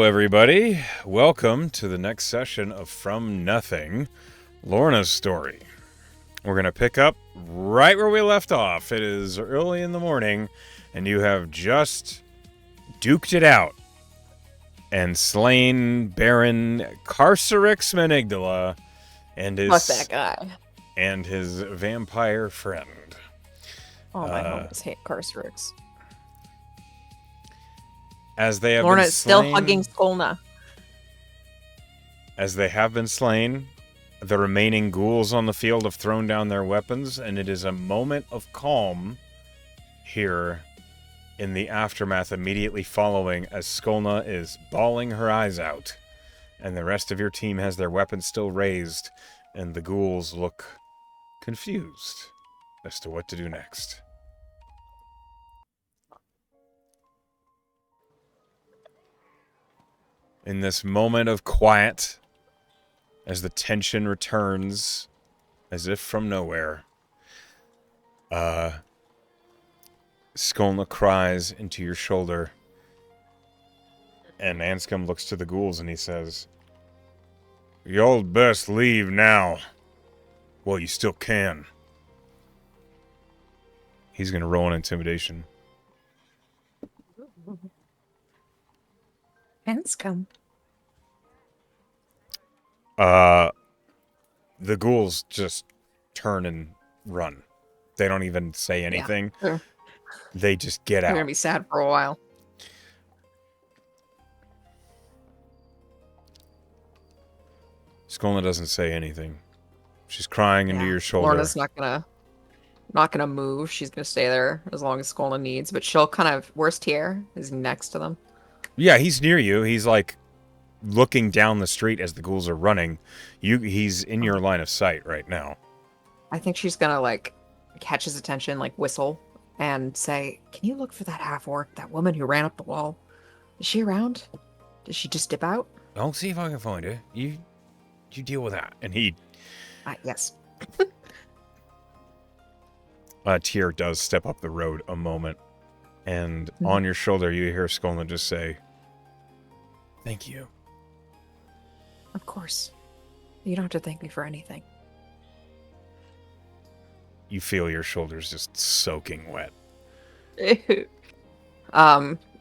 everybody. Welcome to the next session of From Nothing, Lorna's story. We're going to pick up right where we left off. It is early in the morning, and you have just duked it out and slain Baron Carcerix Menigdala and Fuck that guy. and his vampire friend. Oh, my homies hate Carcerix. As they have Lorna been is still slain, hugging Skolna. As they have been slain, the remaining ghouls on the field have thrown down their weapons, and it is a moment of calm here in the aftermath immediately following as Skolna is bawling her eyes out, and the rest of your team has their weapons still raised, and the ghouls look confused as to what to do next. In this moment of quiet, as the tension returns, as if from nowhere, Skolna cries into your shoulder, and Anscombe looks to the ghouls and he says, "Y'all best leave now. Well, you still can." He's going to roll an intimidation. Anscombe. The ghouls just turn and run. They don't even say anything. Yeah. They just get They're out. gonna be sad for a while. Skolna doesn't say anything. She's crying into your shoulder. Lorna's not gonna move. She's gonna stay there as long as Skolna needs, but she'll kind of... Where's Tier? Is he next to them? Yeah, he's near you. He's like looking down the street as the ghouls are running. He's in your line of sight right now. I think she's gonna like catch his attention, like whistle, and say, "Can you look for that half-orc, that woman who ran up the wall? Is she around? Did she just dip out?" I'll see if I can find her. You deal with that. And he... Yes. Tyr does step up the road a moment. And on your shoulder, you hear Skolna just say, "Thank you." Of course. You don't have to thank me for anything. You feel your shoulders just soaking wet.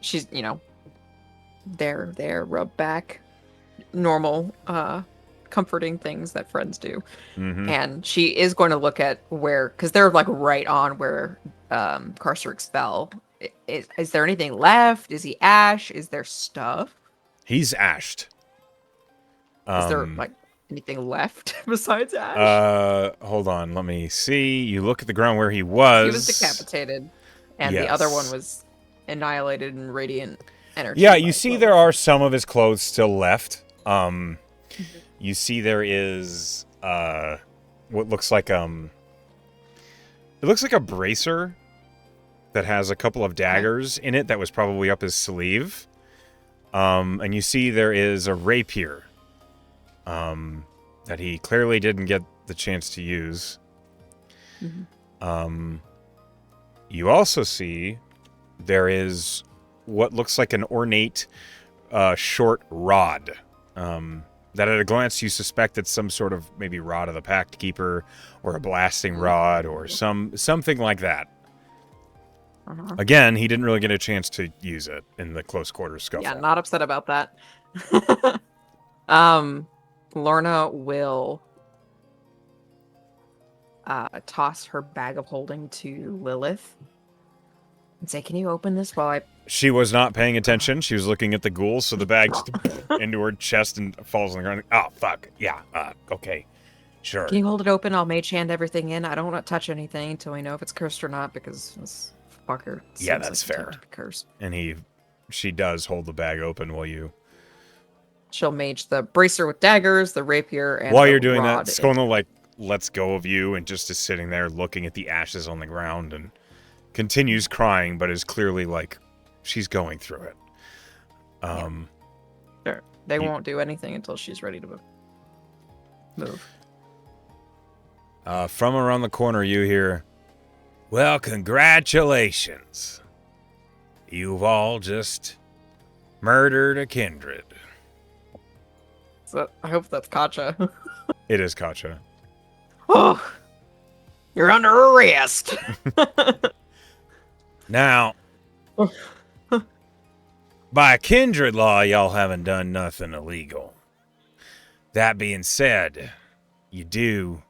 She's, they're rubbed back, normal, comforting things that friends do. Mm-hmm. And she is going to look at where, because they're like right on where Carcerix fell. Is there anything left? Is he ash? Is there stuff? He's ashed. Is there like anything left besides ash? Hold on, let me see. You look at the ground where he was. He was decapitated, and the other one was annihilated in radiant energy. Yeah, you see there are some of his clothes still left. You see there is what looks like it looks like a bracer that has a couple of daggers in it that was probably up his sleeve. And you see there is a rapier that he clearly didn't get the chance to use. You also see there is what looks like an ornate short rod. That at a glance you suspect it's some sort of maybe rod of the Pact Keeper or a blasting rod or something like that. Again, he didn't really get a chance to use it in the close quarters scuffle. Yeah, not upset about that. Lorna will toss her bag of holding to Lilith and say, "Can you open this while I..." She was not paying attention. She was looking at the ghouls, so the bag just into her chest and falls on the ground. Oh, fuck. Yeah, okay. Sure. "Can you hold it open? I'll mage hand everything in. I don't want to touch anything until we know if it's cursed or not, because this fucker Yeah, seems that's like fair. to be cursed." And she does hold the bag open while you... She'll mage the bracer with daggers, the rapier, and while the you're doing that, rod. Skolna, like, lets go of you and just is sitting there looking at the ashes on the ground and continues crying, but is clearly, like, she's going through it. Sure. They won't do anything until she's ready to move. From around the corner, you hear, "Well, congratulations. You've all just Murdered a kindred. So I hope that's Katja. It is Katja. Oh, you're under arrest. Now, by kindred law, y'all haven't done nothing illegal. That being said, you do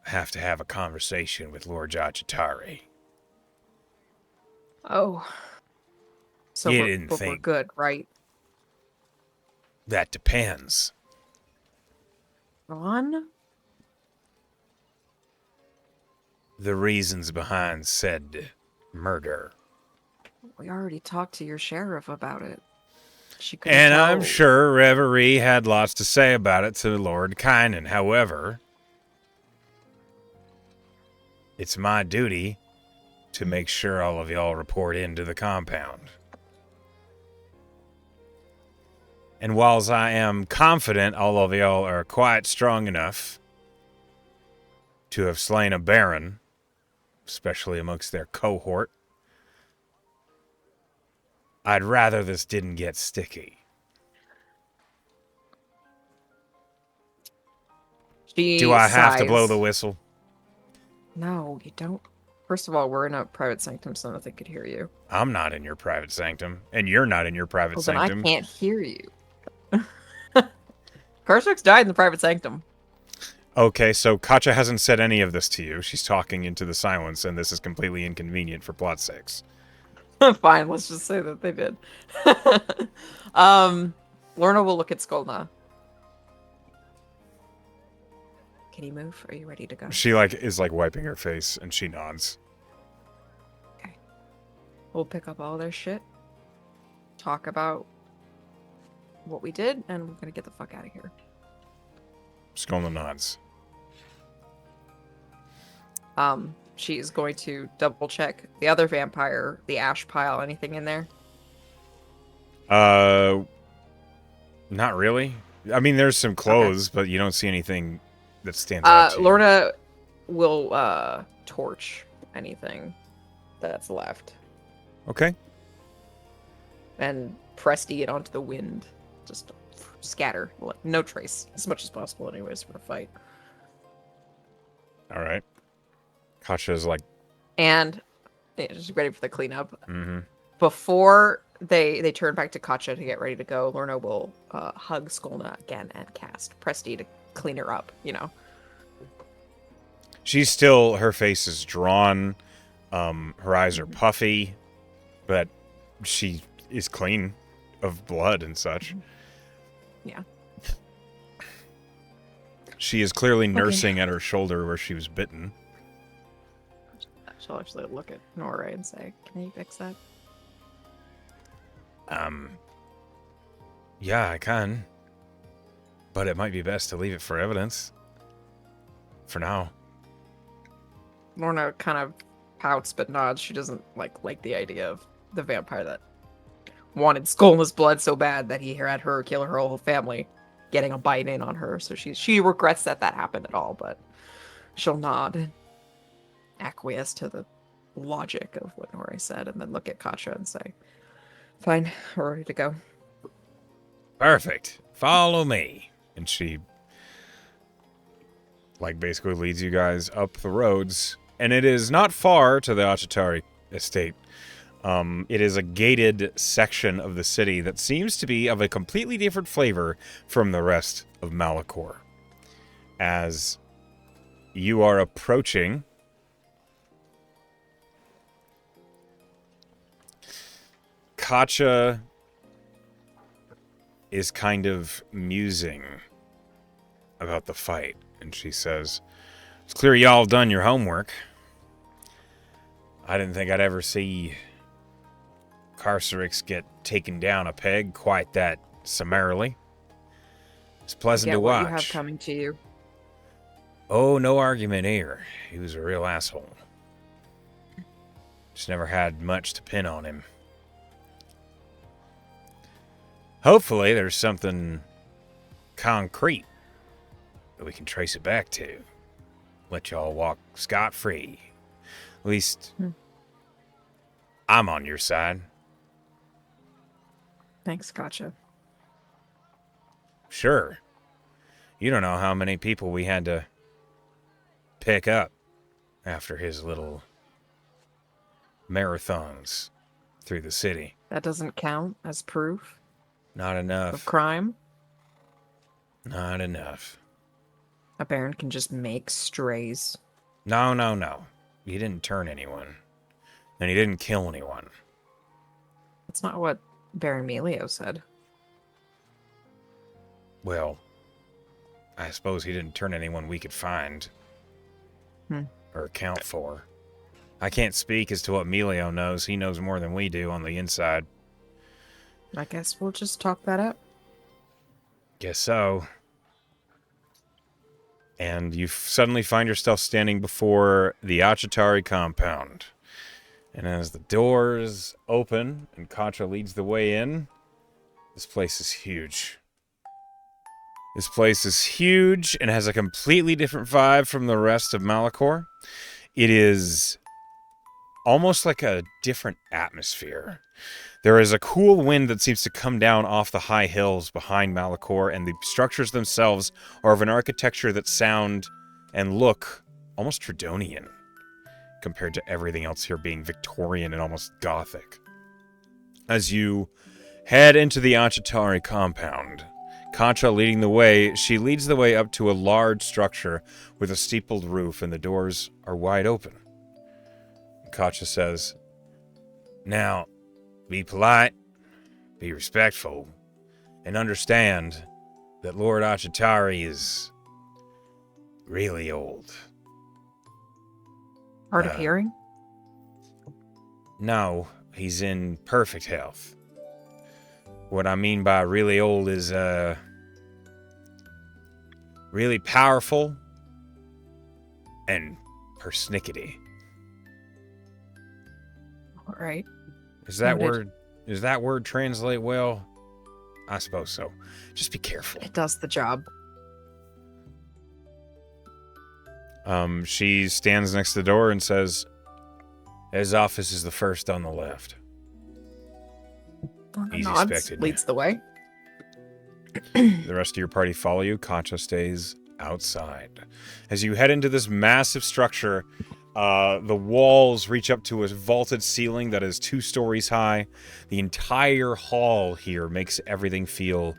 have to have a conversation with Lord Jachatari. Oh. So You we're, didn't but we're think good, right? that depends. Ron? The reasons behind said murder. We already talked to your sheriff about it. She couldn't And tell. I'm sure Reverie had lots to say about it to Lord Kynan. However, it's my duty to make sure all of y'all report into the compound. And whilst I am confident all of y'all are quite strong enough to have slain a baron, especially amongst their cohort, I'd rather this didn't get sticky. Do I have to blow the whistle? No, you don't. First of all, we're in a private sanctum, so nothing could hear you. I'm not in your private sanctum, and you're not in your private sanctum. Then I can't hear you. Karshak's died in the private sanctum. Okay, so Katja hasn't said any of this to you. She's talking into the silence, and this is completely inconvenient for plot sakes. Fine, let's just say that they did. Lorna will look at Skolna. Can you move? Are you ready to go? She is wiping her face, and she nods. Okay. We'll pick up all their shit, talk about what we did, and we're gonna get the fuck out of here. Skolna nods. She's going to double check the other vampire, the ash pile, anything in there? Not really. I mean, there's some clothes, but you don't see anything that stands out to you. Lorna will torch anything that's left. Okay. And Presty it onto the wind. Just scatter. No trace. As much as possible anyways for a fight. All right. Katja's And just ready for the cleanup. Mm-hmm. Before they turn back to Katja to get ready to go, Lorna will hug Skolna again and cast Presty to clean her up, She's still, her face is drawn, her eyes are puffy, but she is clean of blood and such. Yeah. She is clearly nursing at her shoulder where she was bitten. She'll actually look at Nora and say, "Can you fix that?" Yeah, I can. But it might be best to leave it for evidence. For now. Lorna kind of pouts but nods. She doesn't like the idea of the vampire that wanted Skolna's blood so bad that he had her kill her whole family, getting a bite in on her. So she regrets that happened at all, but she'll nod and acquiesce to the logic of what Nora said, and then look at Katja and say, "Fine, we're ready to go." Perfect. Follow me. And she basically leads you guys up the roads. And it is not far to the Achatari estate. It is a gated section of the city that seems to be of a completely different flavor from the rest of Malachor. As you are approaching, Katja is kind of musing about the fight, and she says, "It's clear y'all done your homework. I didn't think I'd ever see Carcerix get taken down a peg quite that summarily. It's pleasant to watch. What you have coming to you. Oh, no argument here. He was a real asshole. Just never had much to pin on him. Hopefully there's something concrete that we can trace it back to. Let y'all walk scot-free. At least I'm on your side." Thanks, gotcha. Sure. You don't know how many people we had to pick up after his little marathons through the city. That doesn't count as proof Not of enough. crime. Not enough. A baron can just make strays. No, no, no. He didn't turn anyone. And he didn't kill anyone. That's not what Baron Melio said. Well, I suppose he didn't turn anyone we could find. Or account for. I can't speak as to what Melio knows. He knows more than we do on the inside. I guess we'll just talk that out. Guess so. And you suddenly find yourself standing before the Achatari compound. And as the doors open and Contra leads the way in, this place is huge. This place is huge and has a completely different vibe from the rest of Malachor. It is almost like a different atmosphere. There is a cool wind that seems to come down off the high hills behind Malachor, and the structures themselves are of an architecture that sound and look almost Tridonian compared to everything else here being Victorian and almost Gothic. As you head into the Achatari compound, Contra leading the way, she leads the way up to a large structure with a steepled roof, and the doors are wide open. Contra says, "Now, be polite, be respectful, and understand that Lord Achatari is really old." Hard of hearing? No, he's in perfect health. What I mean by really old is, really powerful and persnickety. All right. Does that Noted. word translate well? I suppose so. Just be careful. It does the job. She stands next to the door and says, "His office is the first on the left." Easy Nods, expected. leads the way. The rest of your party follow you. Concha stays outside. As you head into this massive structure, the walls reach up to a vaulted ceiling that is 2 stories high. The entire hall here makes everything feel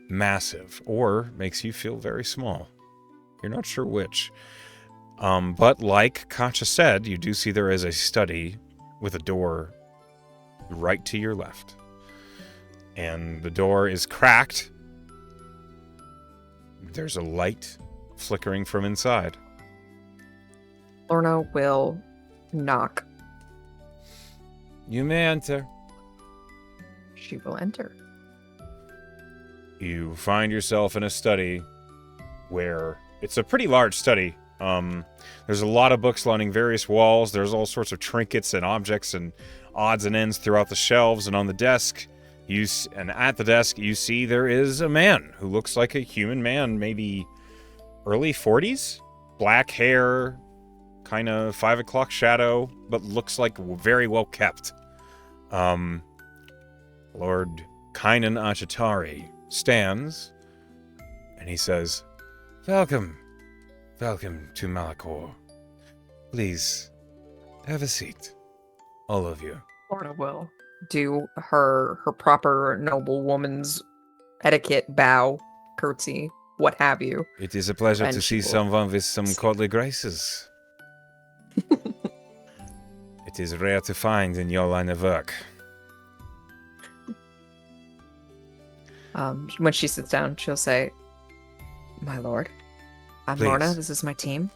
massive, or makes you feel very small. You're not sure which. But like Concha said, you do see there is a study with a door right to your left. And the door is cracked. There's a light flickering from inside. Lorna will knock. You may enter. She will enter. You find yourself in a study where it's a pretty large study. There's a lot of books lining various walls. There's all sorts of trinkets and objects and odds and ends throughout the shelves and on the desk. And at the desk, you see there is a man who looks like a human man, maybe early 40s, black hair, kind of 5 o'clock shadow, but looks like very well kept. Lord Kainan Achatari stands, and he says, "Welcome. Welcome to Malachor. Please, have a seat. All of you." Lorna will do her proper noble woman's etiquette, bow, curtsy, what have you. It is a pleasure And to she see will someone with some courtly graces. It is rare to find in your line of work. When she sits down, she'll say, "My lord, I'm Please. Lorna. This is my team."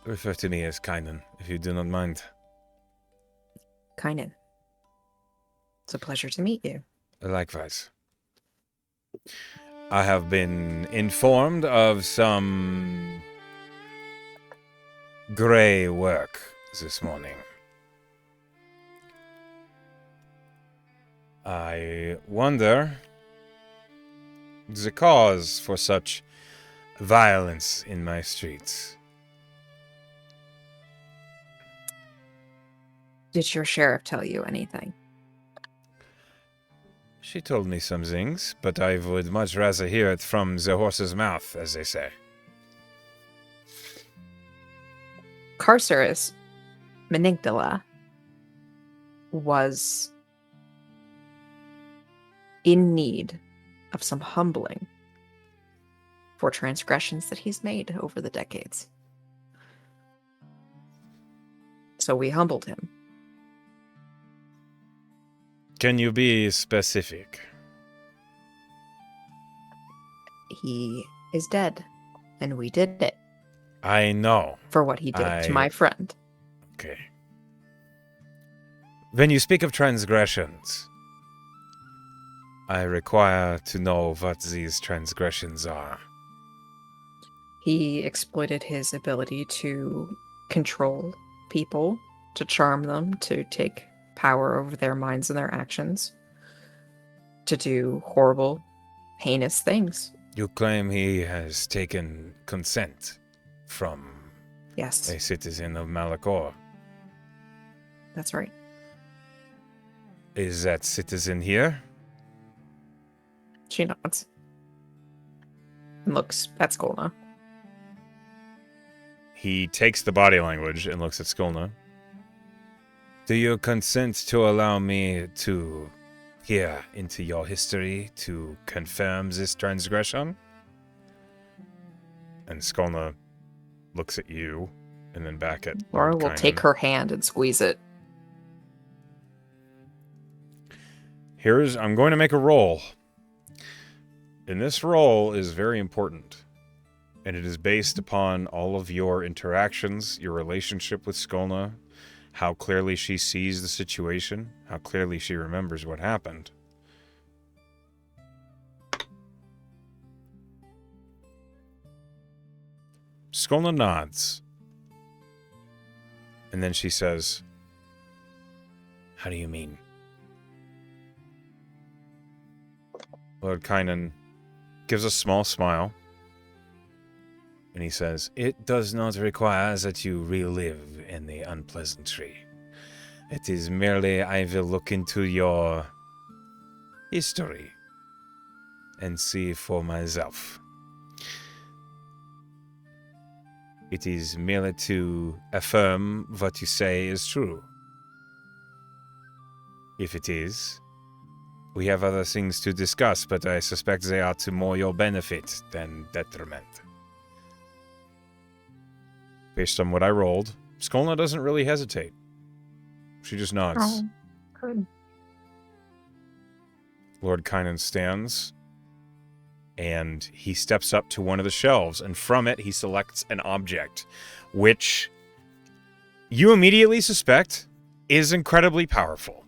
Refer to me as Kainan, if you do not mind. Kainan. It's a pleasure to meet you. Likewise. I have been informed of some gray work this morning. I wonder the cause for such violence in my streets. Did your sheriff tell you anything? She told me some things, but I would much rather hear it from the horse's mouth, as they say. Carcerus Menigdala was in need of some humbling for transgressions that he's made over the decades. So we humbled him. Can you be specific? He is dead, and we did it I know. for what he did to my friend. Okay. When you speak of transgressions, I require to know what these transgressions are. He exploited his ability to control people, to charm them, to take power over their minds and their actions, to do horrible, heinous things. You claim he has taken consent from Yes, a citizen of Malachor. that's right. Is that citizen here? She nods and looks at Skolna. He takes the body language and looks at Skolna. Do you consent to allow me to peer into your history to confirm this transgression? And Skolna looks at you and then back at Laura Lord will Kynan. take her hand and squeeze it. I'm going to make a roll. And this roll is very important. And it is based upon all of your interactions, your relationship with Skolna, how clearly she sees the situation, how clearly she remembers what happened. Skolna nods. And then she says, "How do you mean?" Lord Kynan gives a small smile. And he says, "It does not require that you relive any unpleasantry. It is merely I will look into your history and see for myself. It is merely to affirm what you say is true. If it is, we have other things to discuss, but I suspect they are to more your benefit than detriment." Based on what I rolled, Skolna doesn't really hesitate. She just nods. Oh, good. Lord Kynan stands, and he steps up to one of the shelves, and from it he selects an object, which you immediately suspect is incredibly powerful.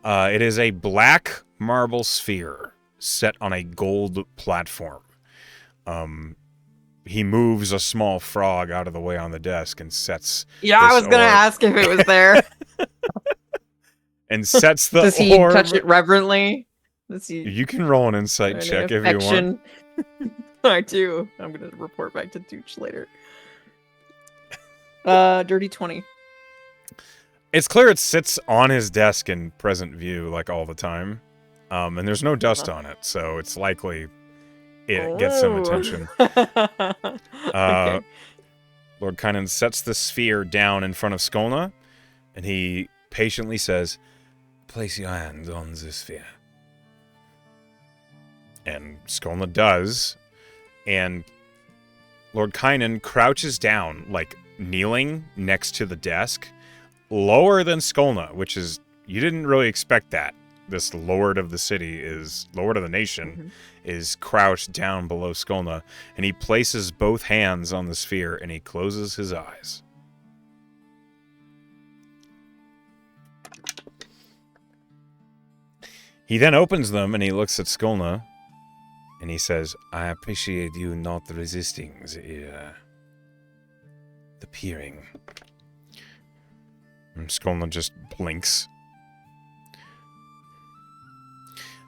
It is a black marble sphere set on a gold platform. He moves a small frog out of the way on the desk and sets Yeah, I was gonna ask if it was there. and sets the Does he orb. touch it reverently? Does he? You can roll an insight any check if you want. affection? I do. I'm gonna report back to Dooch later. Dirty 20. It's clear it sits on his desk in present view like all the time. And there's no dust on it, so it's likely it gets some attention. Okay. Lord Kynan sets the sphere down in front of Skolna, and he patiently says, "Place your hand on the sphere." And Skolna does, and Lord Kynan crouches down, like kneeling next to the desk, lower than Skolna, which is, you didn't really expect that. This lord of the city lord of the nation, is crouched down below Skolna, and he places both hands on the sphere and he closes his eyes. He then opens them and he looks at Skolna and he says, "I appreciate you not resisting the peering." And Skolna just blinks.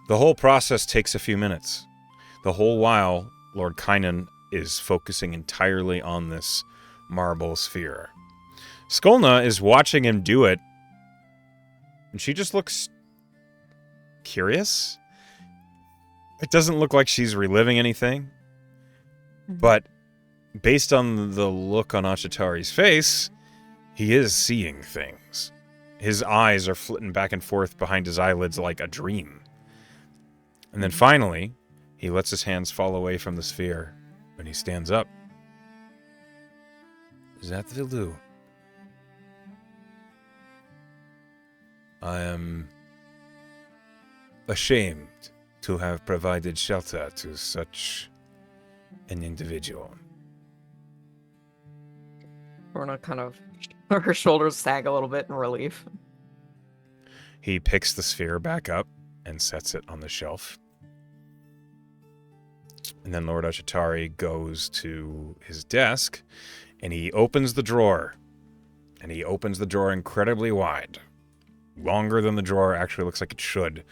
The whole process takes a few minutes. The whole while, Lord Kynan is focusing entirely on this marble sphere. Skolna is watching him do it, and she just looks curious. It doesn't look like she's reliving anything, but based on the look on Achatari's face, he is seeing things. His eyes are flitting back and forth behind his eyelids like a dream. And then finally, he lets his hands fall away from the sphere, and he stands up. That will do. I am ashamed to have provided shelter to such an individual. Lorna kind of, her shoulders sag a little bit in relief. He picks the sphere back up and sets it on the shelf. And then Lord Achatari goes to his desk, and he opens the drawer. And he opens the drawer incredibly wide. Longer than the drawer actually looks like it should.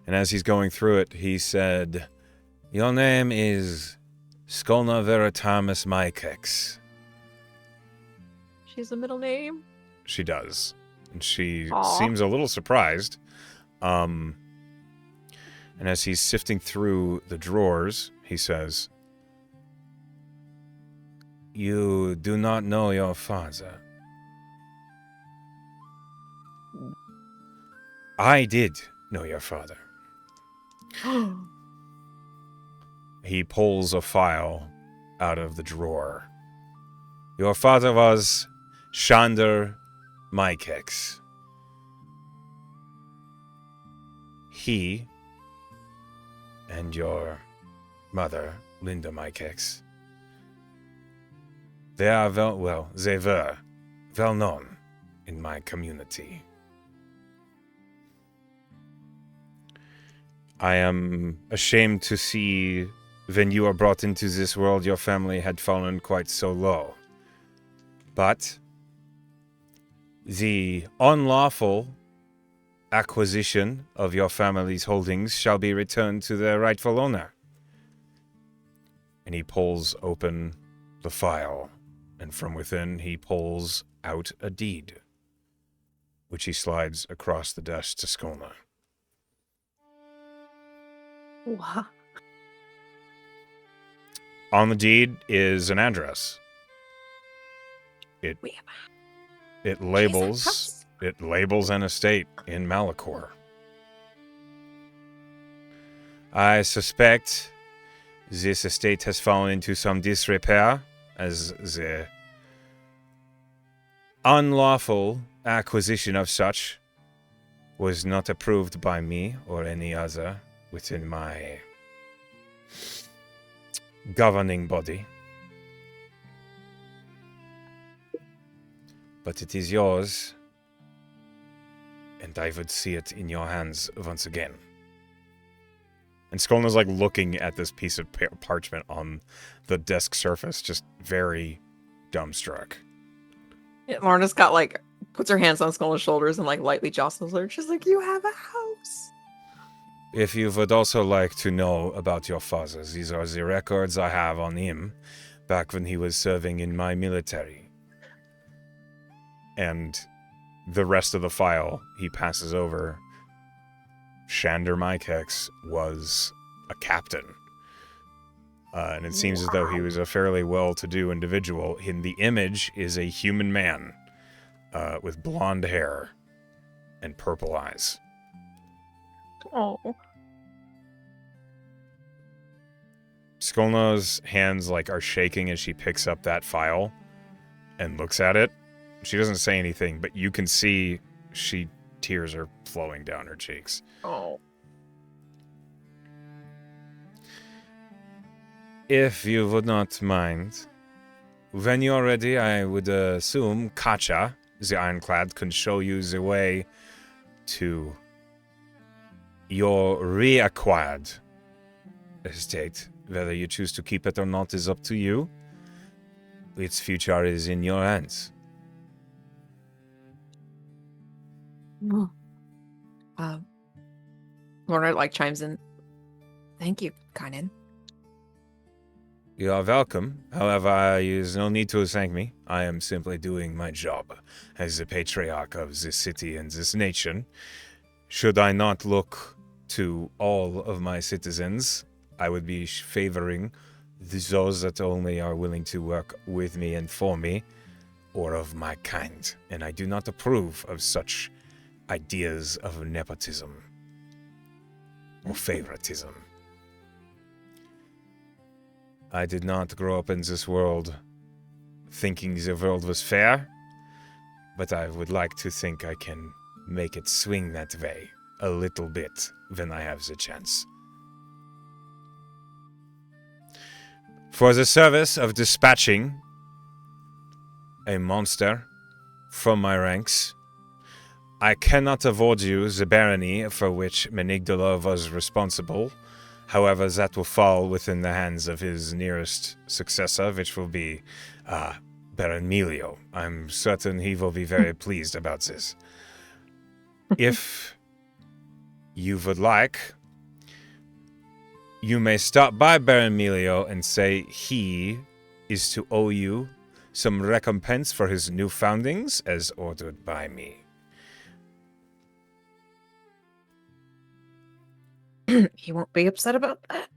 And as he's going through it, he said, "Your name is Skolna Veritamus Mykex." She has a middle name? She does. And she Aww. seems a little surprised. And as he's sifting through the drawers, he says, "You do not know your father." "I did know your father." He pulls a file out of the drawer. "Your father was Shander Mykex. He and your mother, Linda Mykex, they are they were well known in my community. I am ashamed to see when you were brought into this world, your family had fallen quite so low. But the unlawful acquisition of your family's holdings shall be returned to their rightful owner." And he pulls open the file, and from within he pulls out a deed, which he slides across the desk to Skolna. What? On the deed is an address. It labels an estate in Malachor. I suspect this estate has fallen into some disrepair, as the unlawful acquisition of such was not approved by me or any other within my governing body. But it is yours, and I would see it in your hands once again. And Skolna's like looking at this piece of parchment on the desk surface, just very dumbstruck. Yeah, Lorna's got like, puts her hands on Skolna's shoulders and like lightly jostles her. She's like, "You have a house." If you would also like to know about your father, these are the records I have on him back when he was serving in my military. And the rest of the file he passes over. Shander Mykex was a captain. And it seems as though he was a fairly well-to-do individual. In the image is a human man with blonde hair and purple eyes. Oh. Skolna's hands are shaking as she picks up that file and looks at it. She doesn't say anything, but you can see tears are flowing down her cheeks. Oh. If you would not mind, when you're ready, I would assume Katja, the Ironclad, can show you the way to your reacquired estate. Whether you choose to keep it or not is up to you. Its future is in your hands. Lorna chimes in. "Thank you, Kynan." You are welcome. However, there is no need to thank me. I am simply doing my job as the patriarch of this city and this nation. Should I not look to all of my citizens. I would be favoring those that only are willing to work with me and for me, or of my kind. And I do not approve of such ideas of nepotism or favoritism. I did not grow up in this world thinking the world was fair, but I would like to think I can make it swing that way a little bit when I have the chance. For the service of dispatching a monster from my ranks, I cannot award you the barony for which Menigdala was responsible. However, that will fall within the hands of his nearest successor, which will be Baron Melio. I'm certain he will be very pleased about this. If you would like, you may stop by Baron Melio and say he is to owe you some recompense for his new foundings as ordered by me. He won't be upset about that.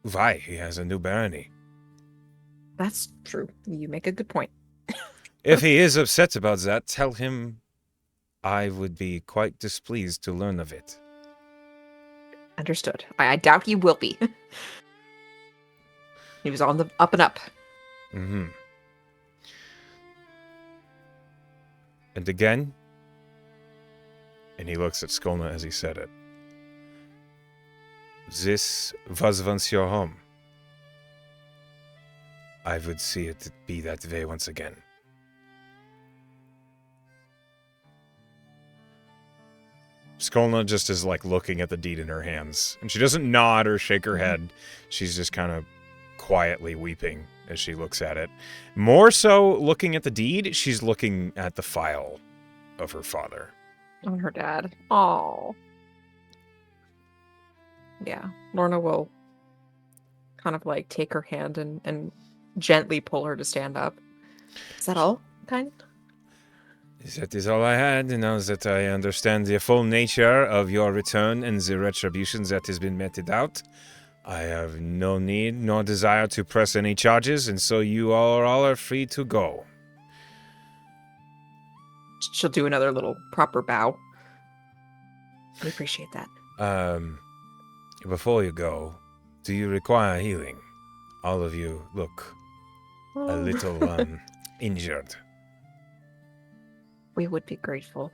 Why? He has a new barony. That's true. You make a good point. If he is upset about that, tell him I would be quite displeased to learn of it. Understood. I doubt he will be. He was on the up and up. Mm-hmm. And again, and he looks at Skolna as he said it. This was once your home. I would see it be that way once again. Skolna just is like looking at the deed in her hands. And she doesn't nod or shake her head. She's just kind of quietly weeping as she looks at it. More so looking at the deed, she's looking at the file of her father. On her dad. Oh. Yeah. Lorna will kind of like take her hand and gently pull her to stand up. Is that all? Kind? That is all I had. Now that I understand the full nature of your return and the retribution that has been meted out, I have no need nor desire to press any charges, and so you all are free to go. She'll do another little proper bow. We appreciate that. Before you go, do you require healing? All of you look a little injured. We would be grateful.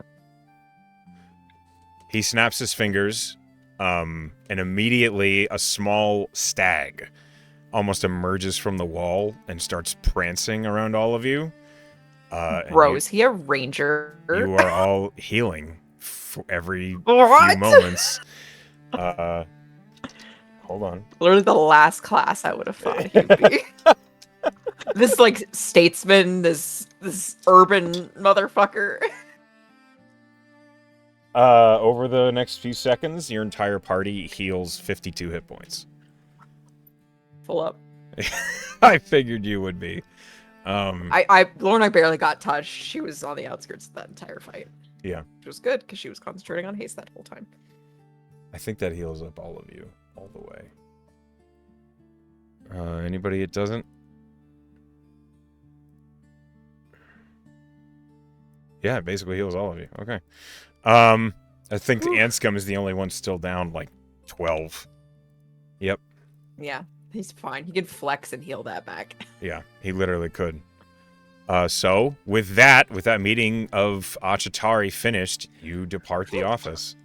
He snaps his fingers, and immediately a small stag almost emerges from the wall and starts prancing around all of you. Bro, is he a ranger? You are all healing for every What? few moments. Hold on. Literally the last class I would have thought he'd be. This like statesman, this urban motherfucker. Over the next few seconds, your entire party heals 52 hit points. Full up. I figured you would be. Lorna barely got touched. She was on the outskirts of that entire fight. Yeah. Which was good, because she was concentrating on haste that whole time. I think that heals up all of you, all the way. Anybody it doesn't? Yeah, it basically heals all of you. Okay. I think Anscombe is the only one still down, like, 12. Yep. Yeah, he's fine. He can flex and heal that back. Yeah, he literally could. So, with that meeting of Achatari finished, you depart the office.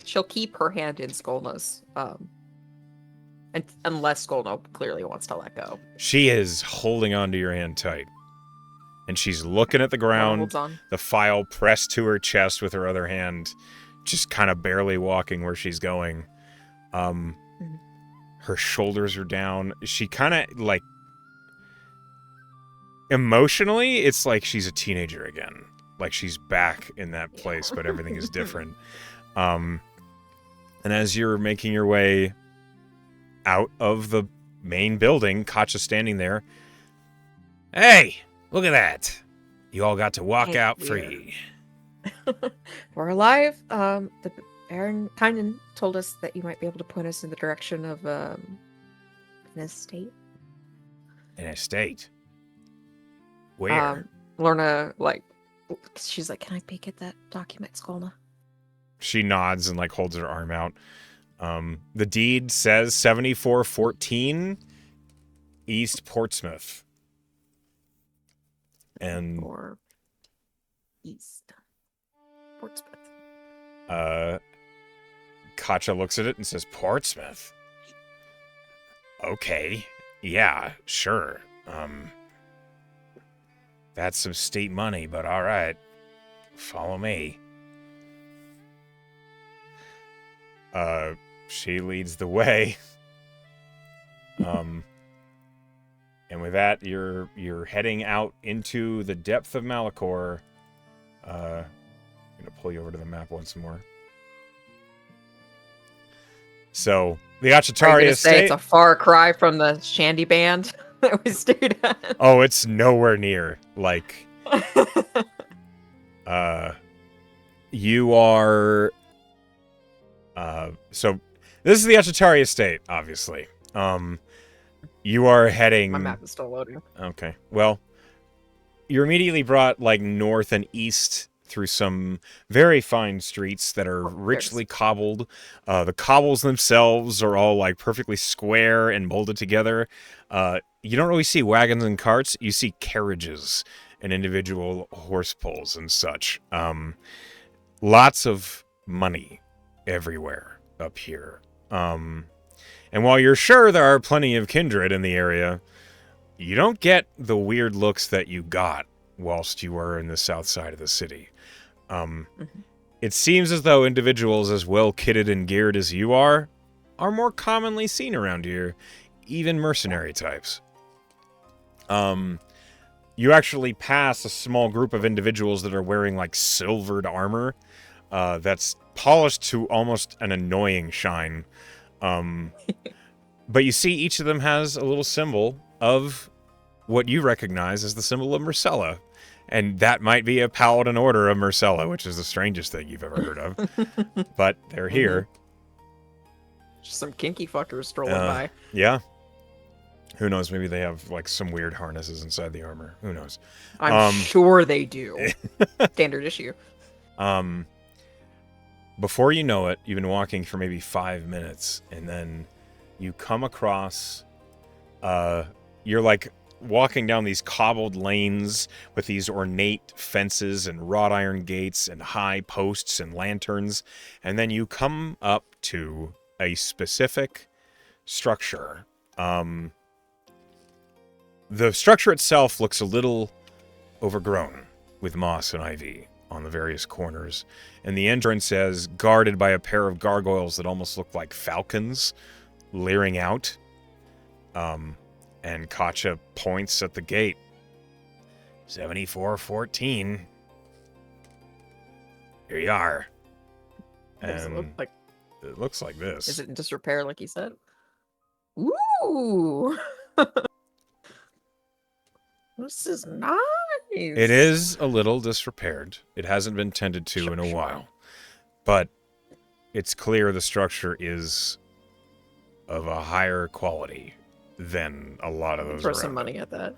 She'll keep her hand in Skolna's, and unless Skolna clearly wants to let go. She is holding onto your hand tight. And she's looking at the ground, the file pressed to her chest with her other hand, just kind of barely walking where she's going. Her shoulders are down. She kind of, like, emotionally, it's like she's a teenager again. Like, she's back in that place, but everything is different. And as you're making your way out of the main building, Katja's standing there. Hey! Look at that. You all got to walk out free. We're alive. The Baron Kynan told us that you might be able to point us in the direction of an estate. An estate? Where? Lorna, like, she's like, can I peek at that document, Skolna? She nods and, like, holds her arm out. The deed says 7414 East Portsmouth. And... Or East Portsmouth. Katja looks at it and says, Portsmouth? Okay. Yeah, sure. That's some state money, but alright. Follow me. She leads the way. And with that, you're heading out into the depth of Malachor. I'm gonna pull you over to the map once more. So the Achatari estate. It's a far cry from the shandy band that we stayed at. Oh, it's nowhere near. Like, you are. So this is the Achatari estate, obviously. You are heading. My map is still loading. Okay. Well, you're immediately brought like north and east through some very fine streets that are richly cobbled. The cobbles themselves are all like perfectly square and molded together. You don't really see wagons and carts. You see carriages and individual horse pulls and such. Lots of money everywhere up here. And while you're sure there are plenty of kindred in the area, you don't get the weird looks that you got whilst you were in the south side of the city. It seems as though individuals as well kitted and geared as you are more commonly seen around here, even mercenary types. You actually pass a small group of individuals that are wearing like silvered armor that's polished to almost an annoying shine. But you see each of them has a little symbol of what you recognize as the symbol of Myrcella. And that might be a paladin order of Myrcella, which is the strangest thing you've ever heard of. But they're here. Just some kinky fuckers strolling by. Yeah. Who knows? Maybe they have like some weird harnesses inside the armor. Who knows? I'm sure they do. Standard issue. Before you know it, you've been walking for maybe 5 minutes, and then you come across, you're like walking down these cobbled lanes with these ornate fences and wrought iron gates and high posts and lanterns, and then you come up to a specific structure. The structure itself looks a little overgrown with moss and ivy on the various corners, and the entrance is guarded by a pair of gargoyles that almost look like falcons leering out. And Katja points at the gate. 7414. Here you are. What does it look like? It looks like this. Is it in disrepair like you said? Ooh! This is nice. It is a little disrepaired. It hasn't been tended to in a while. But it's clear the structure is of a higher quality than a lot of those Throw around. some money at that.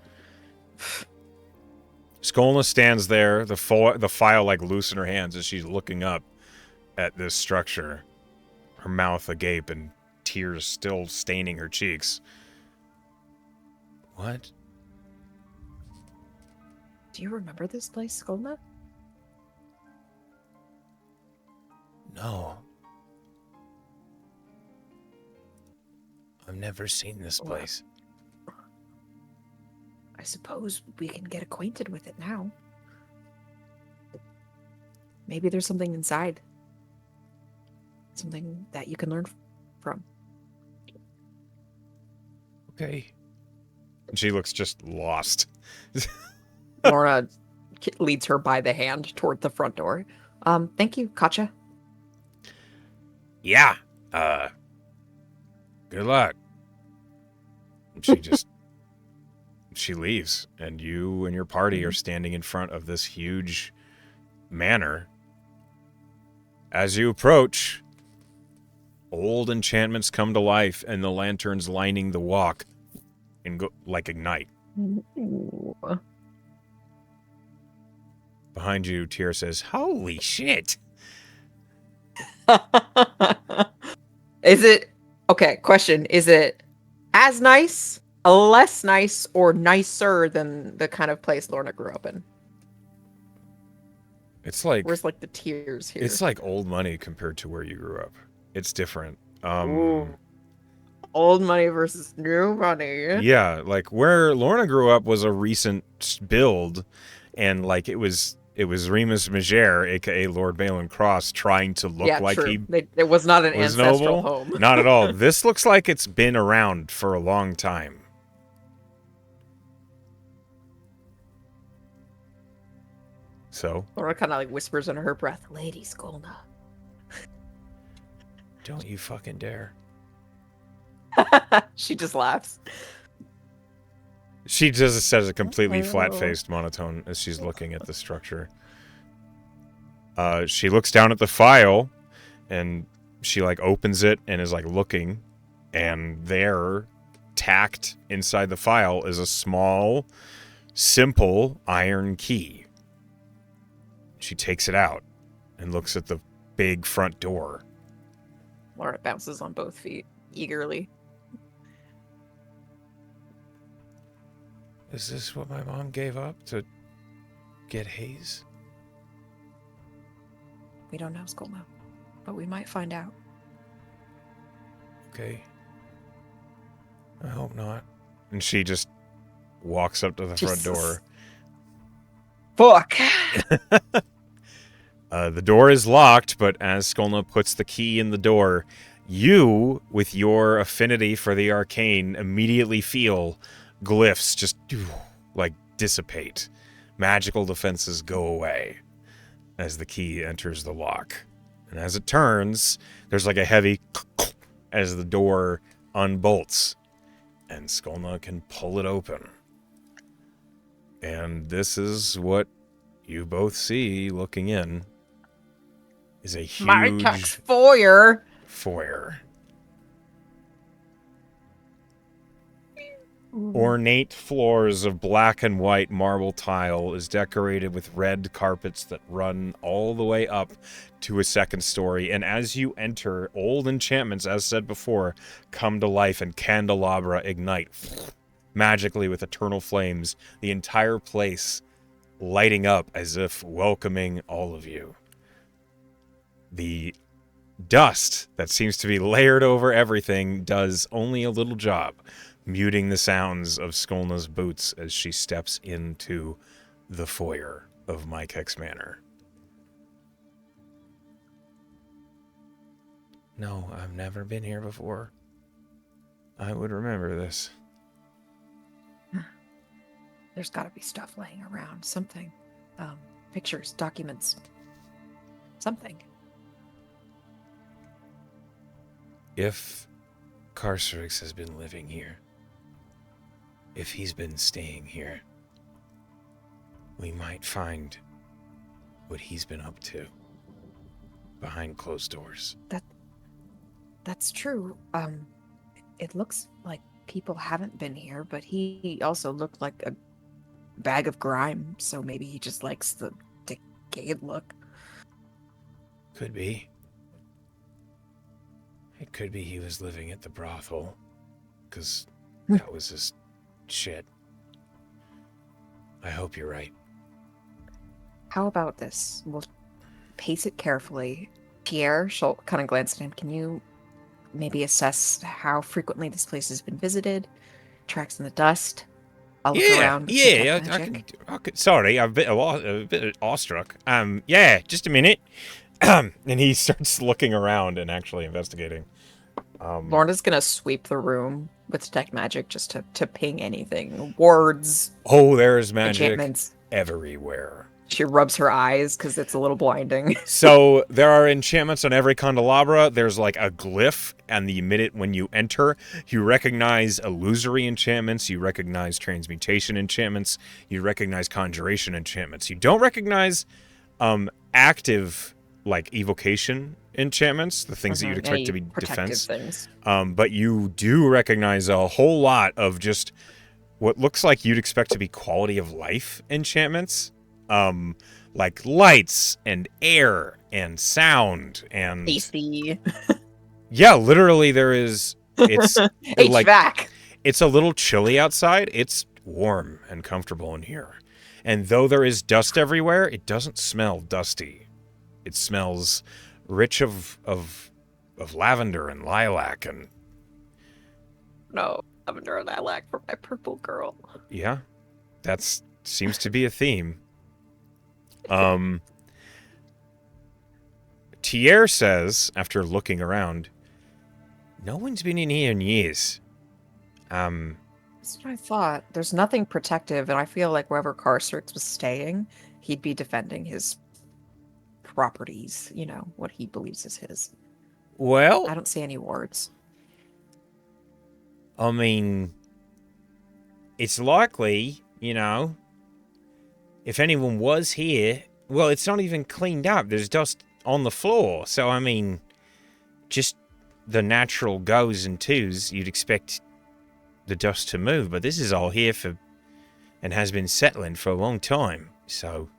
Skolna stands there, the file like loose in her hands as she's looking up at this structure, her mouth agape and tears still staining her cheeks. What? Do you remember this place, Skolna? No. I've never seen this place. I suppose we can get acquainted with it now. Maybe there's something inside. Something that you can learn from. Okay. She looks just lost. Lorna leads her by the hand toward the front door. Thank you, Katja. Yeah. Good luck. She leaves, and you and your party are standing in front of this huge manor As you approach, old enchantments come to life, and the lanterns lining the walk and go like ignite. Ooh. Behind you, Tyr says, "Holy shit!" Is it okay? Question: is it as nice, less nice, or nicer than the kind of place Lorna grew up in? It's like Where's like the tiers here? it's like old money compared to where you grew up. It's different. Ooh. Old money versus new money. Yeah, like where Lorna grew up was a recent build, and like it was Remus Majere, aka Lord Balin Cross, trying to look like true. he It was not an was ancestral noble. home. Not at all. This looks like it's been around for a long time. So Lorna kind of like whispers under her breath, "Lady Skolna." don't you fucking dare. She just laughs. She just says a completely flat-faced monotone as she's looking at the structure. She looks down at the file, and she like opens it and is like looking, and there, tacked inside the file, is a small, simple iron key. She takes it out and looks at the big front door. Lorna bounces on both feet eagerly. Is this what my mom gave up to get Hayes? We don't know, Skolna, but we might find out. Okay. I hope not. And she just walks up to the front door. Fuck! The door is locked, but as Skolna puts the key in the door, you, with your affinity for the arcane, immediately feel glyphs just like dissipate. Magical defenses go away as the key enters the lock. And as it turns, there's like a heavy as the door unbolts, and Skolna can pull it open. And this is what you both see looking in, is a huge Mykex foyer. Ornate floors of black and white marble tile is decorated with red carpets that run all the way up to a second story. And as you enter, old enchantments, as said before, come to life and candelabra ignite magically with eternal flames, the entire place lighting up as if welcoming all of you. The dust that seems to be layered over everything does only a little job, muting the sounds of Skolna's boots as she steps into the foyer of Mykex Manor. No, I've never been here before. I would remember this. There's gotta be stuff laying around. Something. Pictures, documents. Something. If Carcerix has been living here, if he's been staying here, we might find what he's been up to behind closed doors. That's true. It looks like people haven't been here, but he also looked like a bag of grime, so maybe he just likes the decayed look. Could be. It could be he was living at the brothel, because that was his shit. I hope you're right. How about this? We'll pace it carefully. Pierre, she'll kind of glance at him. Can you maybe assess how frequently this place has been visited? Tracks in the dust? I'll look around. Yeah, I could. Sorry, I'm a bit awestruck. Yeah, just a minute. And he starts looking around and actually investigating. Lorna's gonna sweep the room with detect magic just to ping anything. Wards. Oh, there's magic enchantments everywhere. She rubs her eyes because it's a little blinding. So there are enchantments on every candelabra. There's like a glyph, and the minute when you enter, you recognize illusory enchantments, you recognize transmutation enchantments, you recognize conjuration enchantments. You don't recognize active like evocation enchantments, the things that you'd expect to Any be protective defense. things. But you do recognize a whole lot of just what looks like you'd expect to be quality of life enchantments. Like lights and air and sound and AC. yeah, literally there is. It's like HVAC. it's a little chilly outside. It's warm and comfortable in here. And though there is dust everywhere, it doesn't smell dusty. It smells rich of lavender and lilac and No, lavender and lilac for my purple girl. yeah, that's seems to be a theme. Tier says after looking around, no one's been in here in years. That's what I thought. There's nothing protective, and I feel like wherever Carstrix was staying, he'd be defending his properties, what he believes is his. Well, I don't see any wards. I mean, it's likely, if anyone was here, well, it's not even cleaned up. There's dust on the floor. So, I mean, just the natural goes and twos, you'd expect the dust to move. But this is all here for, and has been settling for a long time. So,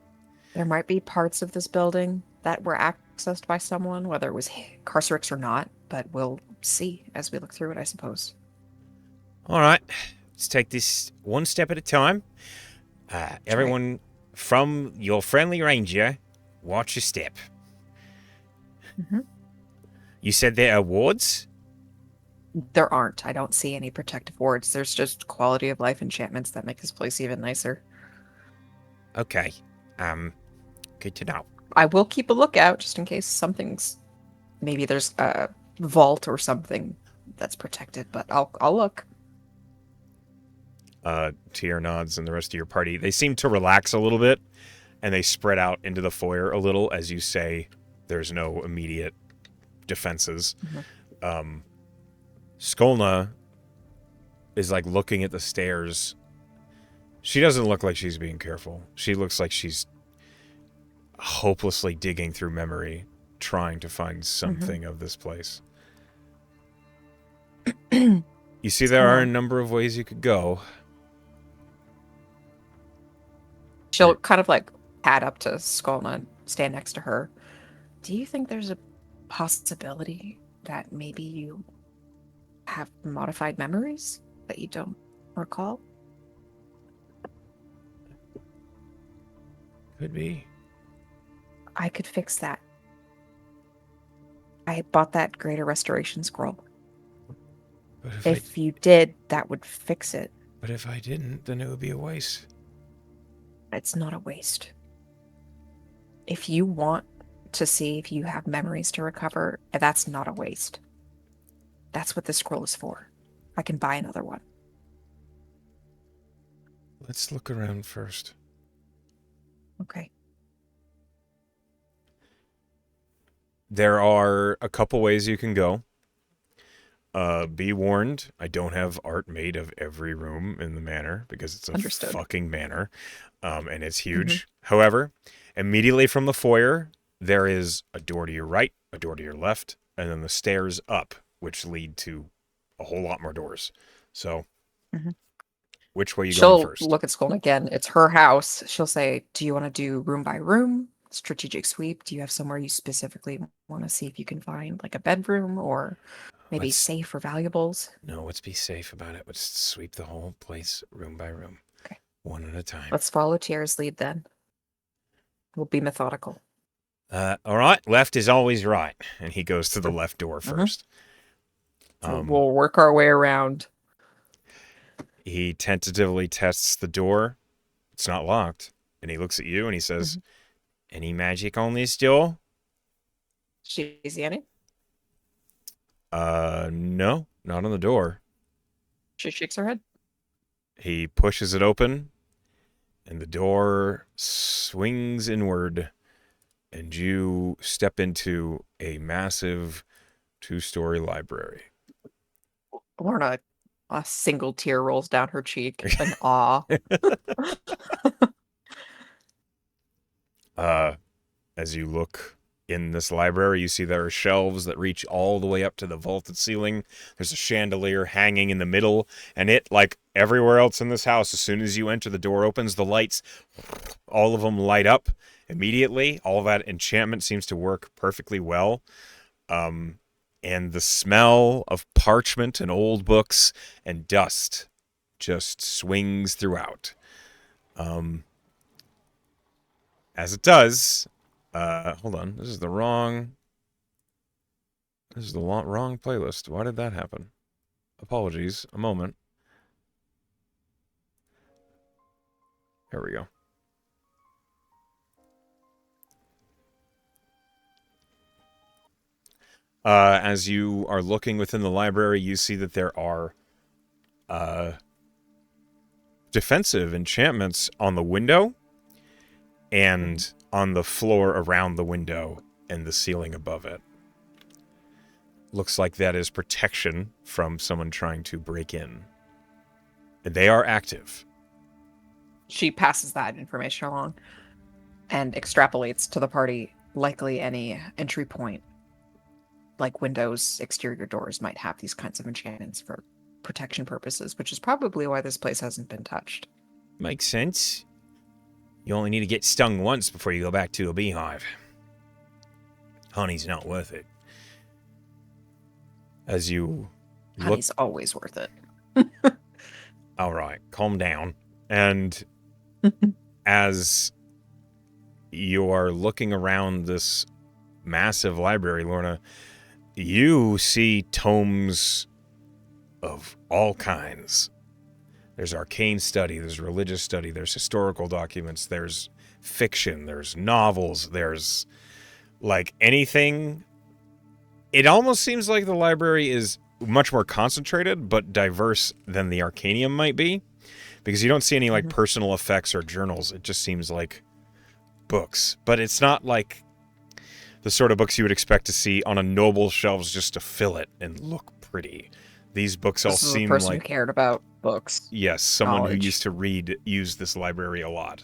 there might be parts of this building that were accessed by someone, whether it was Carcerix or not, but we'll see as we look through it, I suppose. All right, let's take this one step at a time. Everyone from your friendly ranger, watch your step. Mm-hmm. You said there are wards? There aren't. I don't see any protective wards. There's just quality of life enchantments that make this place even nicer. Okay. Good to know. I will keep a lookout just in case maybe there's a vault or something that's protected, but I'll look. Tier nods and the rest of your party. They seem to relax a little bit, and they spread out into the foyer a little as you say there's no immediate defenses. Mm-hmm. Skolna is like looking at the stairs. She doesn't look like she's being careful. She looks like she's hopelessly digging through memory, trying to find something of this place. You see, there are a number of ways you could go. She'll kind of like pad up to Skolna and stand next to her. Do you think there's a possibility that maybe you have modified memories that you don't recall? Could be. I could fix that. I bought that Greater Restoration Scroll. But if you did, that would fix it. But if I didn't, then it would be a waste. It's not a waste. If you want to see if you have memories to recover, that's not a waste. That's what this scroll is for. I can buy another one. Let's look around first. Okay. There are a couple ways you can go. Be warned, I don't have art made of every room in the manor because it's a fucking manor, and it's huge. Mm-hmm. However, immediately from the foyer, there is a door to your right, a door to your left, and then the stairs up, which lead to a whole lot more doors. So, which way are you going first? She'll look at Skolna again. It's her house. She'll say, do you want to do room by room? Strategic sweep? Do you have somewhere you specifically want to see if you can find like a bedroom or maybe safe or valuables? No, let's be safe about it. Let's sweep the whole place room by room. Okay. One at a time. Let's follow Tier's lead then. We'll be methodical. All right. Left is always right. And he goes to the left door first. So we'll work our way around. He tentatively tests the door. It's not locked. And he looks at you and he says, any magic on this door? She see any? No, not on the door. She shakes her head. He pushes it open, and the door swings inward, and you step into a massive 2-story library. Lorna, a single tear rolls down her cheek in awe. As you look In this library, you see there are shelves that reach all the way up to the vaulted ceiling. There's a chandelier hanging in the middle, and it, like everywhere else in this house, as soon as you enter, the door opens, the lights, all of them light up immediately. All that enchantment seems to work perfectly well. And the smell of parchment and old books and dust just swings throughout. As it does... hold on. This is the wrong playlist. Why did that happen? Apologies. A moment. There we go. As you are looking within the library, you see that there are defensive enchantments on the window and on the floor around the window and the ceiling above it. Looks like that is protection from someone trying to break in. And they are active. She passes that information along and extrapolates to the party likely any entry point, like windows, exterior doors, might have these kinds of enchantments for protection purposes, which is probably why this place hasn't been touched. Makes sense. You only need to get stung once before you go back to a beehive. Honey's not worth it. As you look... Honey's always worth it. All right, calm down. And as you are looking around this massive library, Lorna, you see tomes of all kinds. There's arcane study, there's religious study, there's historical documents, there's fiction, there's novels, there's, like, anything. It almost seems like the library is much more concentrated, but diverse than the Arcanium might be, because you don't see any, like, personal effects or journals. It just seems like books. But it's not like the sort of books you would expect to see on a noble shelves just to fill it and look pretty. These books all seem person like... who cared about books. Yes, someone knowledge. Who used to use this library a lot.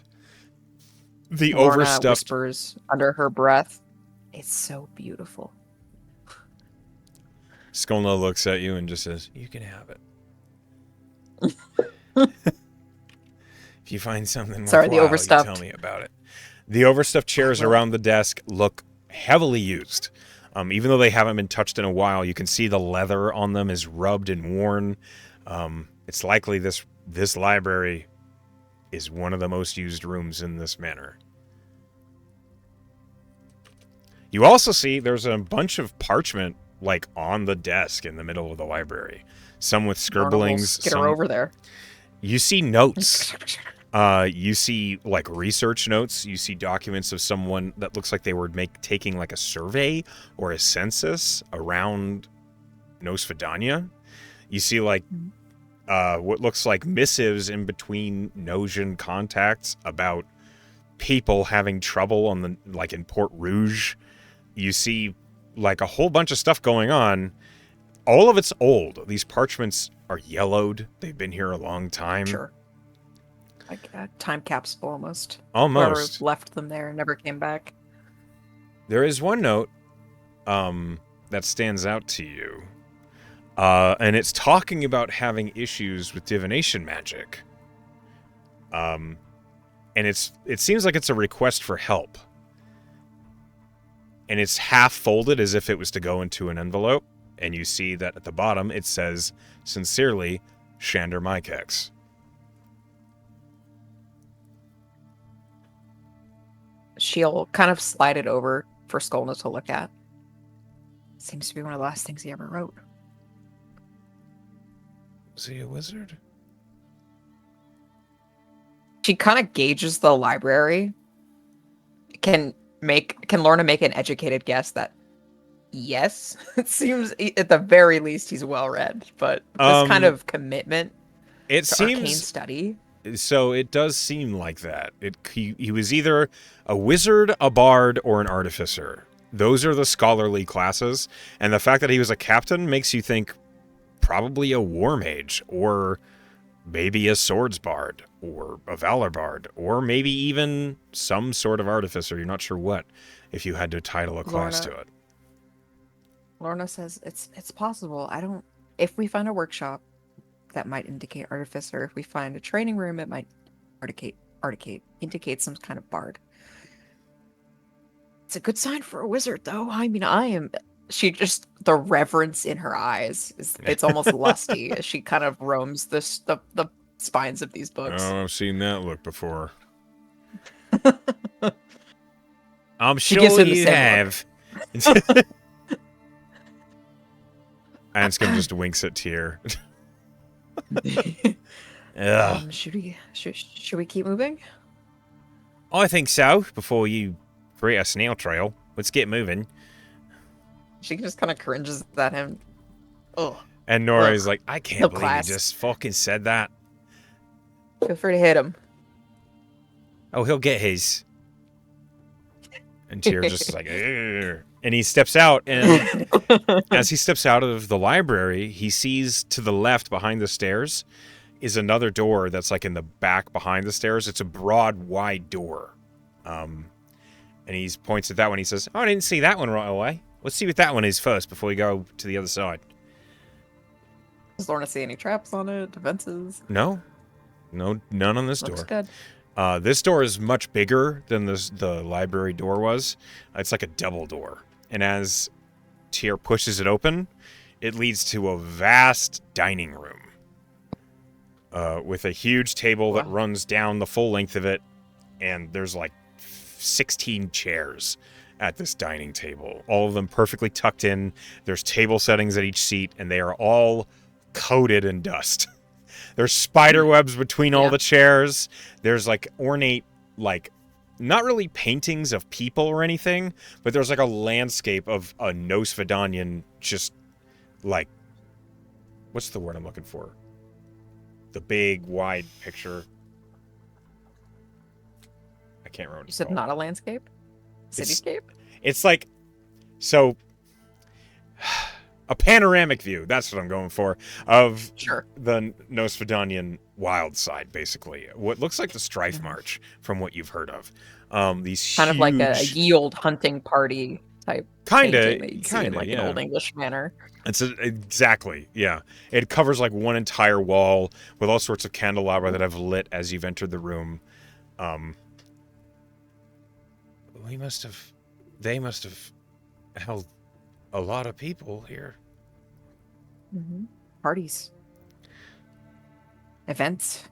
The Lorna overstuffed... whispers under her breath, "It's so beautiful." Skolna looks at you and just says, "You can have it. If you find something Sorry, the worthwhile, overstuffed. you tell me about it." The overstuffed chairs around the desk look heavily used. Even though they haven't been touched in a while, you can see the leather on them is rubbed and worn. It's likely this library is one of the most used rooms in this manor. You also see there's a bunch of parchment, like, on the desk in the middle of the library. Some with scribblings. Get her over there. You see notes. You see, like, research notes. You see documents of someone that looks like they were taking, like, a survey or a census around Nosfidania. You see, like, what looks like missives in between Nosian contacts about people having trouble on the, like, in Port Rouge. You see, like, a whole bunch of stuff going on. All of it's old. These parchments are yellowed. They've been here a long time. Sure. Like a time capsule almost. Almost. Whoever left them there and never came back. There is one note that stands out to you. And it's talking about having issues with divination magic. And it seems like it's a request for help. And it's half folded as if it was to go into an envelope. And you see that at the bottom it says, "Sincerely, Shander Mykex." She'll kind of slide it over for Skolna to look at. Seems to be one of the last things he ever wrote. Was he a wizard? She kind of gauges the library. Can Lorna make an educated guess that yes? It seems at the very least he's well read, but this kind of commitment it to seems arcane study. So it does seem like that. He was either a wizard, a bard, or an artificer. Those are the scholarly classes, and the fact that he was a captain makes you think probably a war mage, or maybe a swords bard, or a valor bard, or maybe even some sort of artificer. You're not sure what. if you had to title a class to it. Lorna says it's possible. If we find a workshop, that might indicate artificer. If we find a training room, it might indicate some kind of bard. It's a good sign for a wizard, though. I mean, the reverence in her eyes it's almost lusty as she kind of roams the spines of these books. Oh, I've seen that look before. I'm sure you have. Anscombe just winks at Tyr. Should we keep moving? I think so, before you create a snail trail. Let's get moving. She just kind of cringes at him. Ugh. And Nora is like, I can't believe you just fucking said that. Feel free to hit him. Oh, he'll get his. And Tyr just is like, ugh. And he steps out, and as he steps out of the library, he sees to the left behind the stairs is another door that's like in the back behind the stairs. It's a broad, wide door. And he points at that one. He says, oh, I didn't see that one right away. Let's see what that one is first before we go to the other side. Does Lorna see any traps on it? Defenses? No, none on this door. Looks good. This door is much bigger than the library door was. It's like a double door. And as Tyr pushes it open, it leads to a vast dining room with a huge table that runs down the full length of it. And there's like 16 chairs at this dining table, all of them perfectly tucked in. There's table settings at each seat, and they are all coated in dust. There's spider webs between all the chairs. There's like ornate, like, not really paintings of people or anything, but there's like a landscape of a Nosvedanian, just like, what's the word I'm looking for? The big, wide picture. I can't remember what it's called. You said not a landscape? Cityscape? It's like, so, a panoramic view, that's what I'm going for, of the Nosvedanian wild side, basically. What looks like the Strife March, from what you've heard of. These kind huge... of like a ye old hunting party type kind of like an old English manor. Exactly, yeah. It covers like one entire wall with all sorts of candelabra that have lit as you've entered the room. They must have held a lot of people here. Mm-hmm. Parties. Events.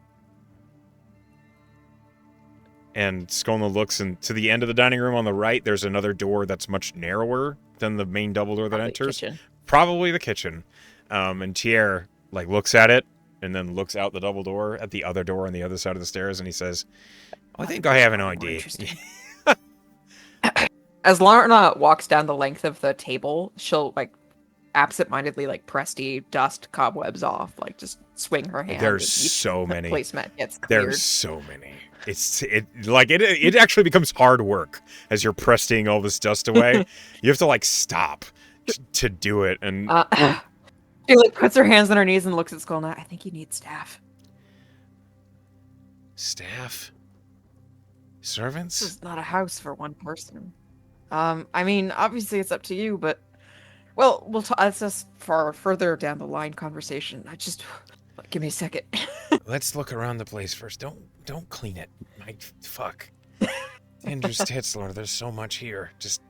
And Skolna looks, and to the end of the dining room on the right, there's another door that's much narrower than the main double door that enters. Probably the kitchen. And Tyr, like, looks at it, and then looks out the double door at the other door on the other side of the stairs, and he says, I think I have an idea. As Lorna walks down the length of the table, she'll, like, absentmindedly, like, press the dust cobwebs off, like, just swing her hand. There's so many. Placemat gets cleared. There's so many. It actually becomes hard work as you're pressing all this dust away. You have to, like, stop to do it. And she, like, puts her hands on her knees and looks at Skolna. I think you need staff. Staff? Servants? This is not a house for one person. I mean, obviously it's up to you, but well, that's just for further down the line conversation. Give me a second. Let's look around the place first. Don't clean it. Fuck. Tindra's tits, Lorna. There's so much here. Just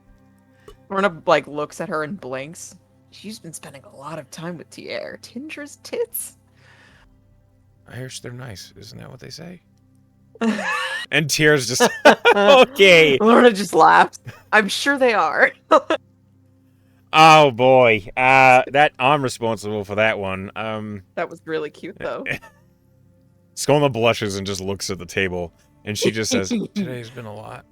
Lorna, like, looks at her and blinks. She's been spending a lot of time with Tyr. Tindra's tits? I hear they're nice. Isn't that what they say? And Tyr's just okay. Lorna just laughs. I'm sure they are. Oh boy, that I'm responsible for that one. That was really cute though. Skolna blushes and just looks at the table, and she just says, "Today's been a lot."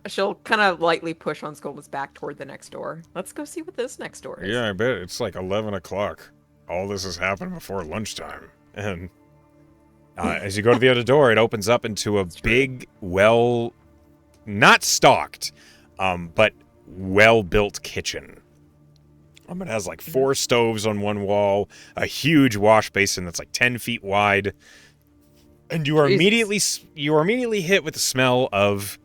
She'll kind of lightly push on Skolna's back toward the next door. Let's go see what this next door is. Yeah, I bet it's like 11 o'clock. All this has happened before lunchtime, and as you go to the other door, it opens up into a big, not stocked, but well-built kitchen. It has like 4 stoves on one wall, a huge wash basin that's like 10 feet wide, and you are immediately hit with the smell of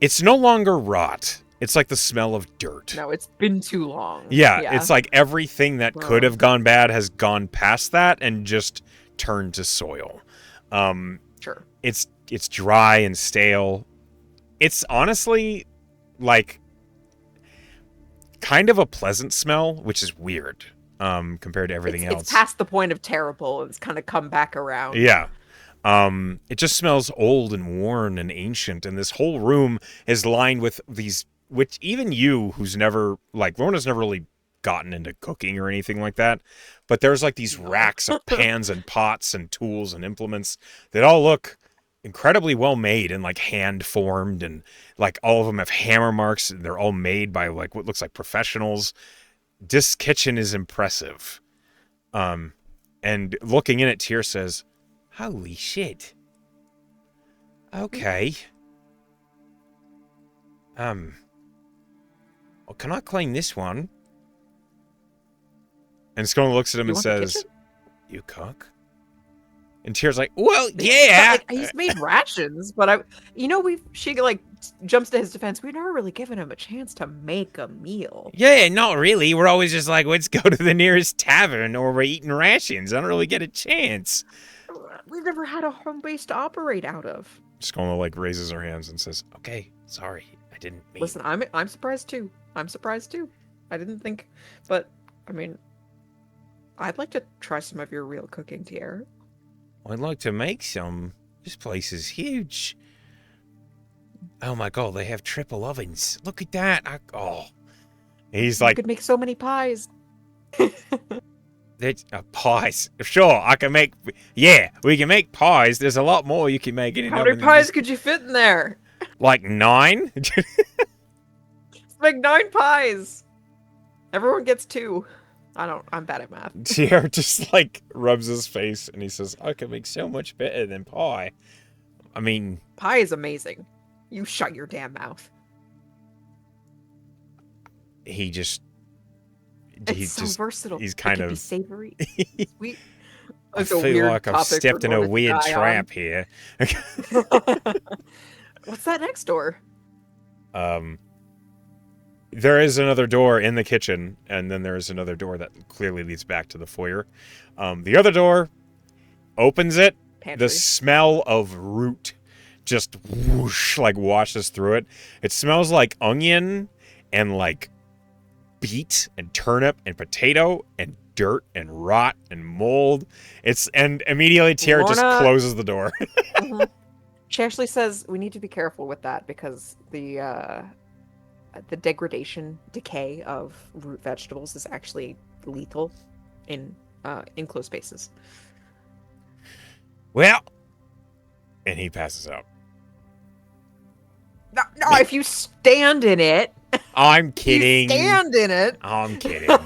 It's no longer rot. It's like the smell of dirt. No, it's been too long. Yeah, it's like everything that could have gone bad has gone past that and just turned to soil. Sure. It's dry and stale. It's honestly like kind of a pleasant smell, which is weird compared to everything else. It's past the point of terrible. It's kind of come back around. Yeah. It just smells old and worn and ancient, and this whole room is lined with these, which even you, who's never, like, Lorna's never really gotten into cooking or anything like that, but there's like these racks of pans and pots and tools and implements that all look incredibly well made and like hand formed, and like all of them have hammer marks, and they're all made by like what looks like professionals. This kitchen is impressive. And looking in it, Tyr says, "Holy shit. Okay. Well, can I clean this one?" And Scone looks at him and says, "You cook?" And Tyr's like, "Well, yeah." He's made rations, but she like jumps to his defense. We've never really given him a chance to make a meal. Yeah, not really. We're always just like, let's go to the nearest tavern, or we're eating rations. I don't really get a chance. We've never had a home base to operate out of. Skola like raises her hands and says, "Okay, sorry, I didn't mean." Listen, I'm surprised too. I didn't think, but I mean, I'd like to try some of your real cooking, Tyr. I'd like to make some. This place is huge. Oh my god, they have triple ovens. Look at that. He's like, you could make so many pies. Pies. Sure, I can make. Yeah, we can make pies. There's a lot more you can make in an How oven. many pies could you fit in there? Like 9? Let's make 9 pies. Everyone gets 2. I'm bad at math. Tyr just like rubs his face and he says, "I can make so much better than pie." I mean, pie is amazing. You shut your damn mouth. It's so versatile. He's kind of be savory, sweet. I feel like I've stepped in a weird trap here. What's that next door? There is another door in the kitchen, and then there is another door that clearly leads back to the foyer. The other door opens it. Pantry. The smell of root just whoosh, like washes through it. It smells like onion and like beet and turnip and potato and dirt and rot and mold. And immediately Tyr just closes the door. Mm-hmm. She actually says we need to be careful with that because the decay of root vegetables is actually lethal in enclosed spaces. Well, and he passes out. No, if you stand in it. I'm kidding. You stand in it. I'm kidding.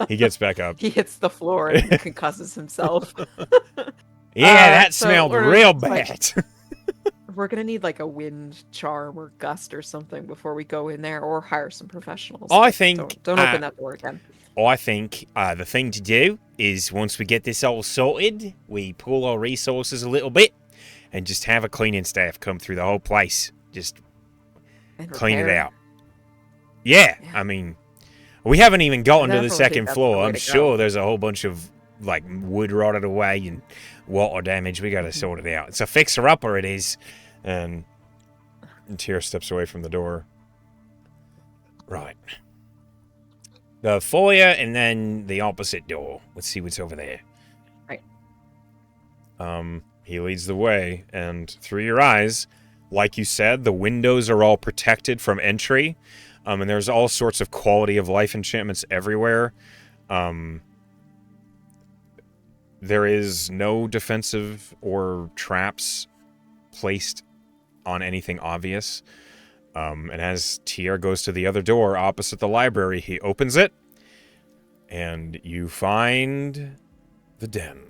He gets back up. He hits the floor and concusses himself. That smelled real bad. We're going to need like a wind charm or gust or something before we go in there, or hire some professionals. I think... Don't open that door again. I think the thing to do is once we get this all sorted, we pool our resources a little bit and just have a cleaning staff come through the whole place. Just clean it out. Yeah, I mean, we haven't even gotten to the second floor. I'm sure there's a whole bunch of like wood rotted away and water damage. We got to sort it out. It's a fixer-upper, it is. And Tyr steps away from the door. Right. The foyer and then the opposite door. Let's see what's over there. Right. He leads the way, and through your eyes, like you said, the windows are all protected from entry. And there's all sorts of quality of life enchantments everywhere. There is no defensive or traps placed on anything obvious. And as Tyr goes to the other door opposite the library, he opens it, and you find the den.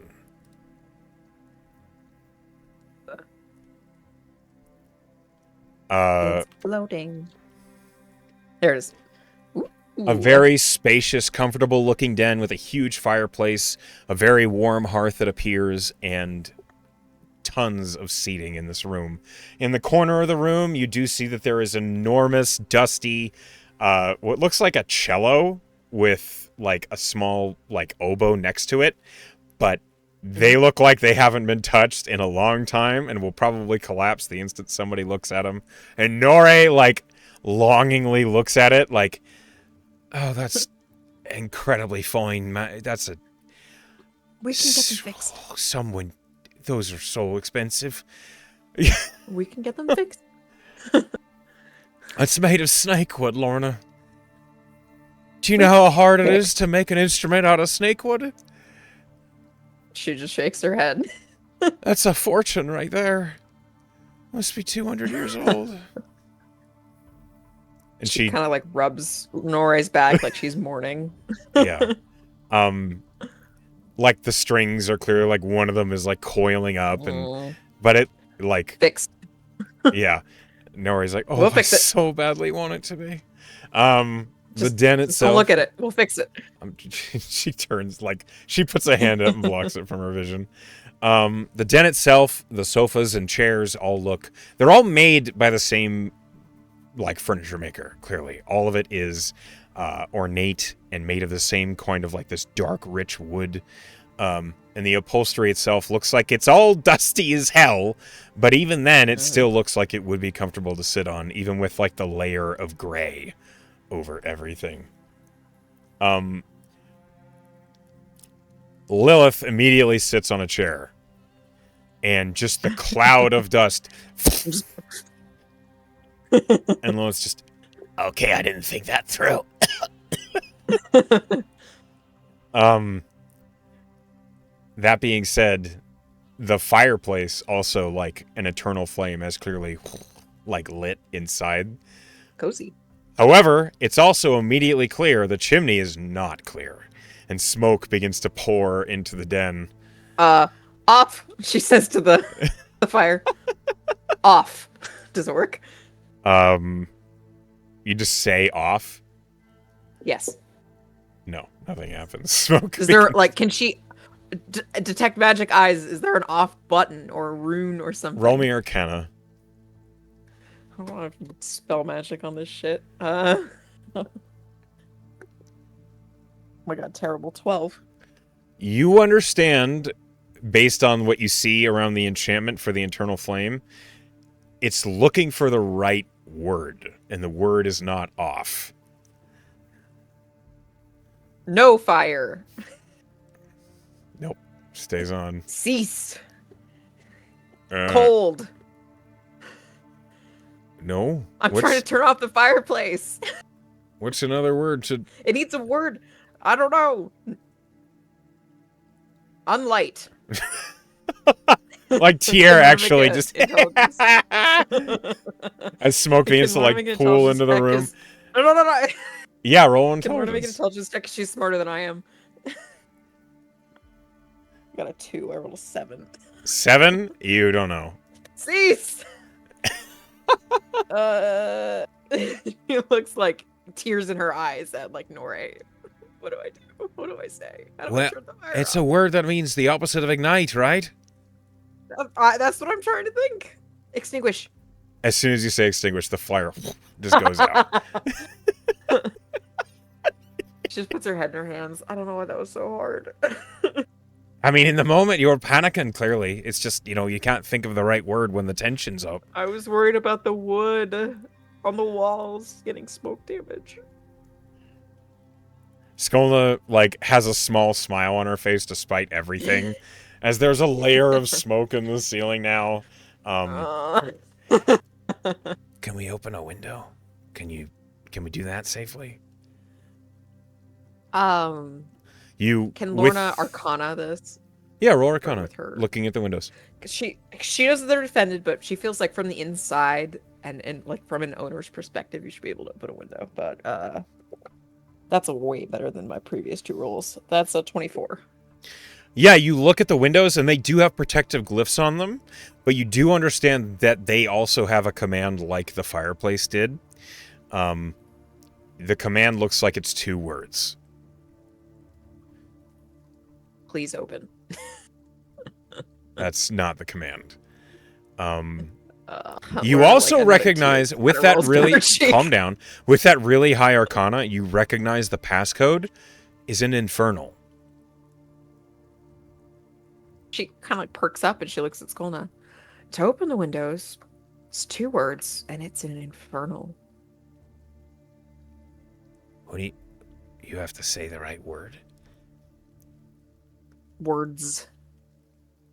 It's floating. There it is. Ooh, a very spacious, comfortable-looking den with a huge fireplace, a very warm hearth that appears, and tons of seating in this room. In the corner of the room, you do see that there is enormous, dusty, what looks like a cello with like a small like oboe next to it, but they look like they haven't been touched in a long time and will probably collapse the instant somebody looks at them. And Nore, like, longingly looks at it like, oh, that's incredibly fine. That's a... We can get them fixed. Someone... Those are so expensive. We can get them fixed. It's made of snakewood, Lorna. Do you know how hard it is to make an instrument out of snakewood? She just shakes her head. That's a fortune right there. Must be 200 years old. And she kind of like rubs Nore's back like she's mourning. Yeah. Like the strings are clear, like one of them is like coiling up, and but it like fixed. Yeah. Nore's like, oh, we'll fix it. So badly want it to be. The den itself. Don't look at it. We'll fix it. She turns like she puts a hand up and blocks it from her vision. The den itself, the sofas and chairs all look. They're all made by the same like furniture maker. Clearly, all of it is ornate and made of the same kind of like this dark, rich wood. And the upholstery itself looks like it's all dusty as hell, but even then, it still looks like it would be comfortable to sit on, even with like the layer of gray over everything. Lilith immediately sits on a chair, and just the cloud of dust. And Lilith's just, okay, I didn't think that through. That being said, the fireplace also, like an eternal flame, has clearly like lit inside. Cozy. However, it's also immediately clear the chimney is not clear, and smoke begins to pour into the den. Off, she says to the fire. Off. Does it work? You just say off? Yes. No, nothing happens. Smoke. Is there, like, can she detect magic eyes? Is there an off button or a rune or something? Roll me Arcana. I don't want to spell magic on this shit. Oh my god, terrible. 12. You understand, based on what you see around the enchantment for the Eternal Flame, it's looking for the right word, and the word is not off. No fire. Nope. Stays on. Cease. Cold. No. I'm trying to turn off the fireplace. What's another word to... It needs a word. I don't know. Unlight. Like Tier actually just... As smoke begins to like pool into the room. No. Yeah, roll intelligence. Can Lorna make an intelligence check? She's smarter than I am. I got a 2. I rolled a 7. 7? You don't know. Cease! It looks like tears in her eyes at like Nore. What do I do? What do I say? How do I turn the fire it's off? a word that means the opposite of ignite, right? That's what I'm trying to think. Extinguish. As soon as you say extinguish, the fire just goes out. She just puts her head in her hands. I don't know why that was so hard. I mean, in the moment, you're panicking, clearly. It's just, you know, you can't think of the right word when the tension's up. I was worried about the wood on the walls getting smoke damage. Skolna, like, has a small smile on her face despite everything, as there's a layer of smoke in the ceiling now. Can we open a window? Can we do that safely? Can Lorna Arcana this? Yeah, roll Arcana. Looking at the windows. She knows that they're defended, but she feels like from the inside and like from an owner's perspective, you should be able to open a window. But that's a way better than my previous 2 rolls. That's a 24. Yeah, you look at the windows and they do have protective glyphs on them, but you do understand that they also have a command like the fireplace did. The command looks like it's 2 words. Please open. That's not the command. You Lorna, like, also another tear recognize kinda with that rolls down really her cheek. calm down with that really high arcana, you recognize the passcode is an infernal. She kind of like perks up and she looks at Skolna. To open the windows, it's 2 words, and it's an infernal. What do you have to say the right word? Words.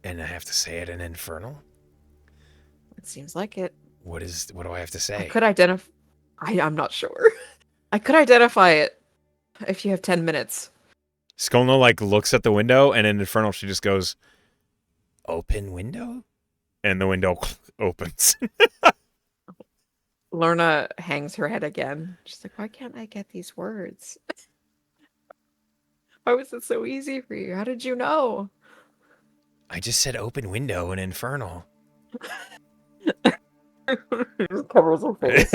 And I have to say it in infernal? It seems like it. What do I have to say? I could identify. I'm not sure. I could identify it if you have 10 minutes. Skolna like looks at the window, and in infernal she just goes, "Open window," and the window opens. Lorna hangs her head again. She's like, why can't I get these words? Why was it so easy for you? How did you know? I just said open window in infernal. Just covers her face.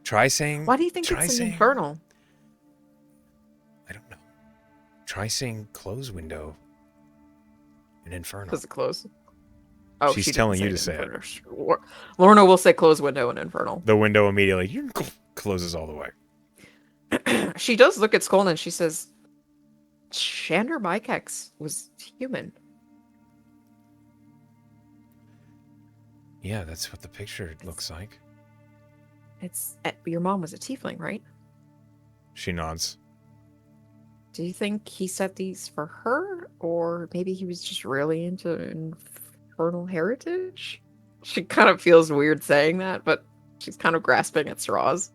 Try saying. Why do you think it's an infernal? I don't know. Try saying close window in infernal. Does it close? Oh, She's she telling you to didn't say it. Sure. Lorna will say close window in infernal. The window immediately closes all the way. She does look at Skolna and she says, Shander Mykex was human. Yeah, that's what the picture looks like. Your mom was a tiefling, right? She nods. Do you think he said these for her, or maybe he was just really into infernal heritage? She kind of feels weird saying that, but she's kind of grasping at straws.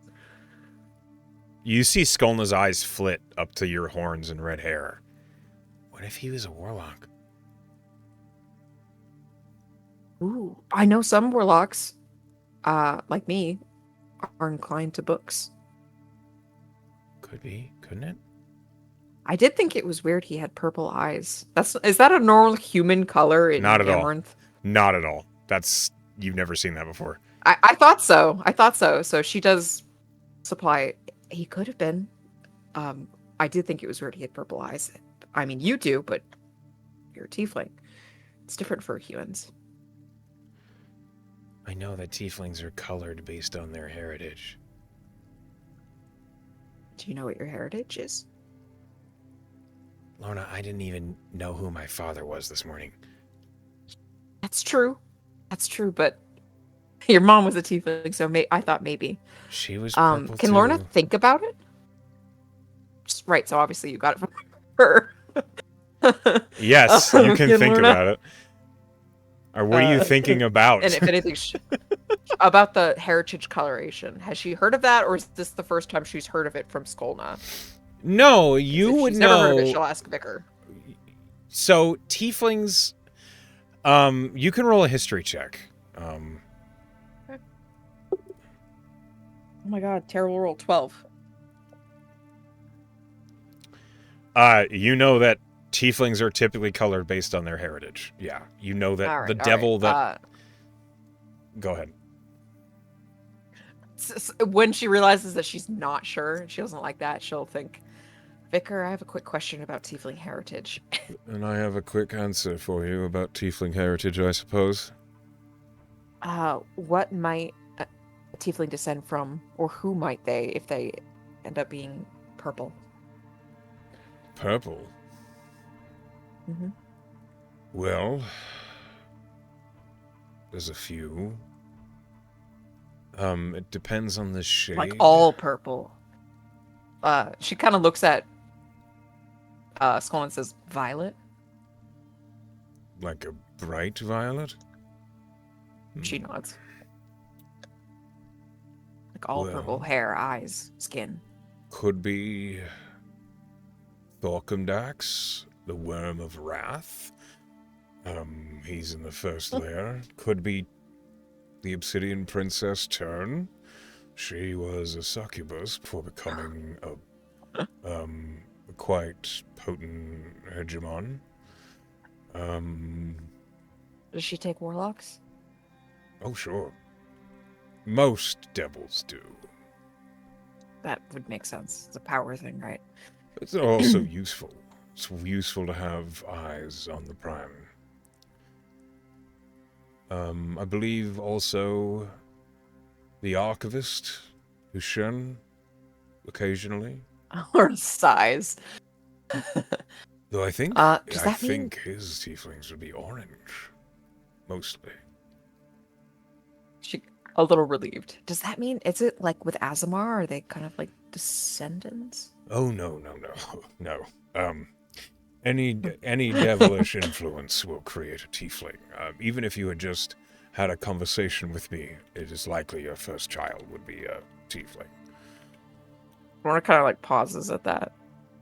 You see Skolna's eyes flit up to your horns and red hair. What if he was a warlock? Ooh, I know some warlocks, like me, are inclined to books. Could be, couldn't it? I did think it was weird he had purple eyes. Is that a normal human color in Not at Amaranth? all. Not at all. You've never seen that before. I thought so. I thought so. So she does supply. He could have been. I did think it was weird he had purple eyes. I mean, you do, but you're a tiefling. It's different for humans. I know that tieflings are colored based on their heritage. Do you know what your heritage is? Lorna, I didn't even know who my father was this morning. That's true. That's true, but your mom was a tiefling, so I thought maybe. She was purple Can too. Lorna think about it? Right, so obviously you got it from her. Yes, you can think Lorna, about it. Or what are you thinking about? And if anything, about the heritage coloration. Has she heard of that, or is this the first time she's heard of it from Skolna? No, you would she's know. Never heard of it, she'll ask Vicar. So tieflings, you can roll a history check. Okay. Oh my god, terrible roll. 12. You know that tieflings are typically colored based on their heritage. Yeah, you know that the devil that. Go ahead. When she realizes that she's not sure, she doesn't like that, she'll think, Vicar, I have a quick question about tiefling heritage. And I have a quick answer for you about tiefling heritage, I suppose. What might a tiefling descend from, or who might they, if they end up being purple? Purple? Mm-hmm. Well, there's a few. It depends on the shade. Like all purple. She kind of looks at Skull and says, Violet? Like a bright violet? She nods. Like all purple hair, eyes, skin. Could be Thorkumdax, the Worm of Wrath. He's in the first layer. Could be the Obsidian Princess Tern. She was a succubus before becoming a quite potent hegemon. Does she take warlocks? Oh, sure. Most devils do. That would make sense. It's a power thing, right? It's also useful. It's useful to have eyes on the Prime. I believe also the archivist, Hushen, occasionally. Or size. Though I think Does that mean his tieflings would be orange, mostly. she a little relieved? Does that mean is it like with Azamar? Are they kind of like descendants? Oh no. Any devilish influence will create a tiefling. Even if you had just had a conversation with me, it is likely your first child would be a tiefling. Lorna kind of like pauses at that.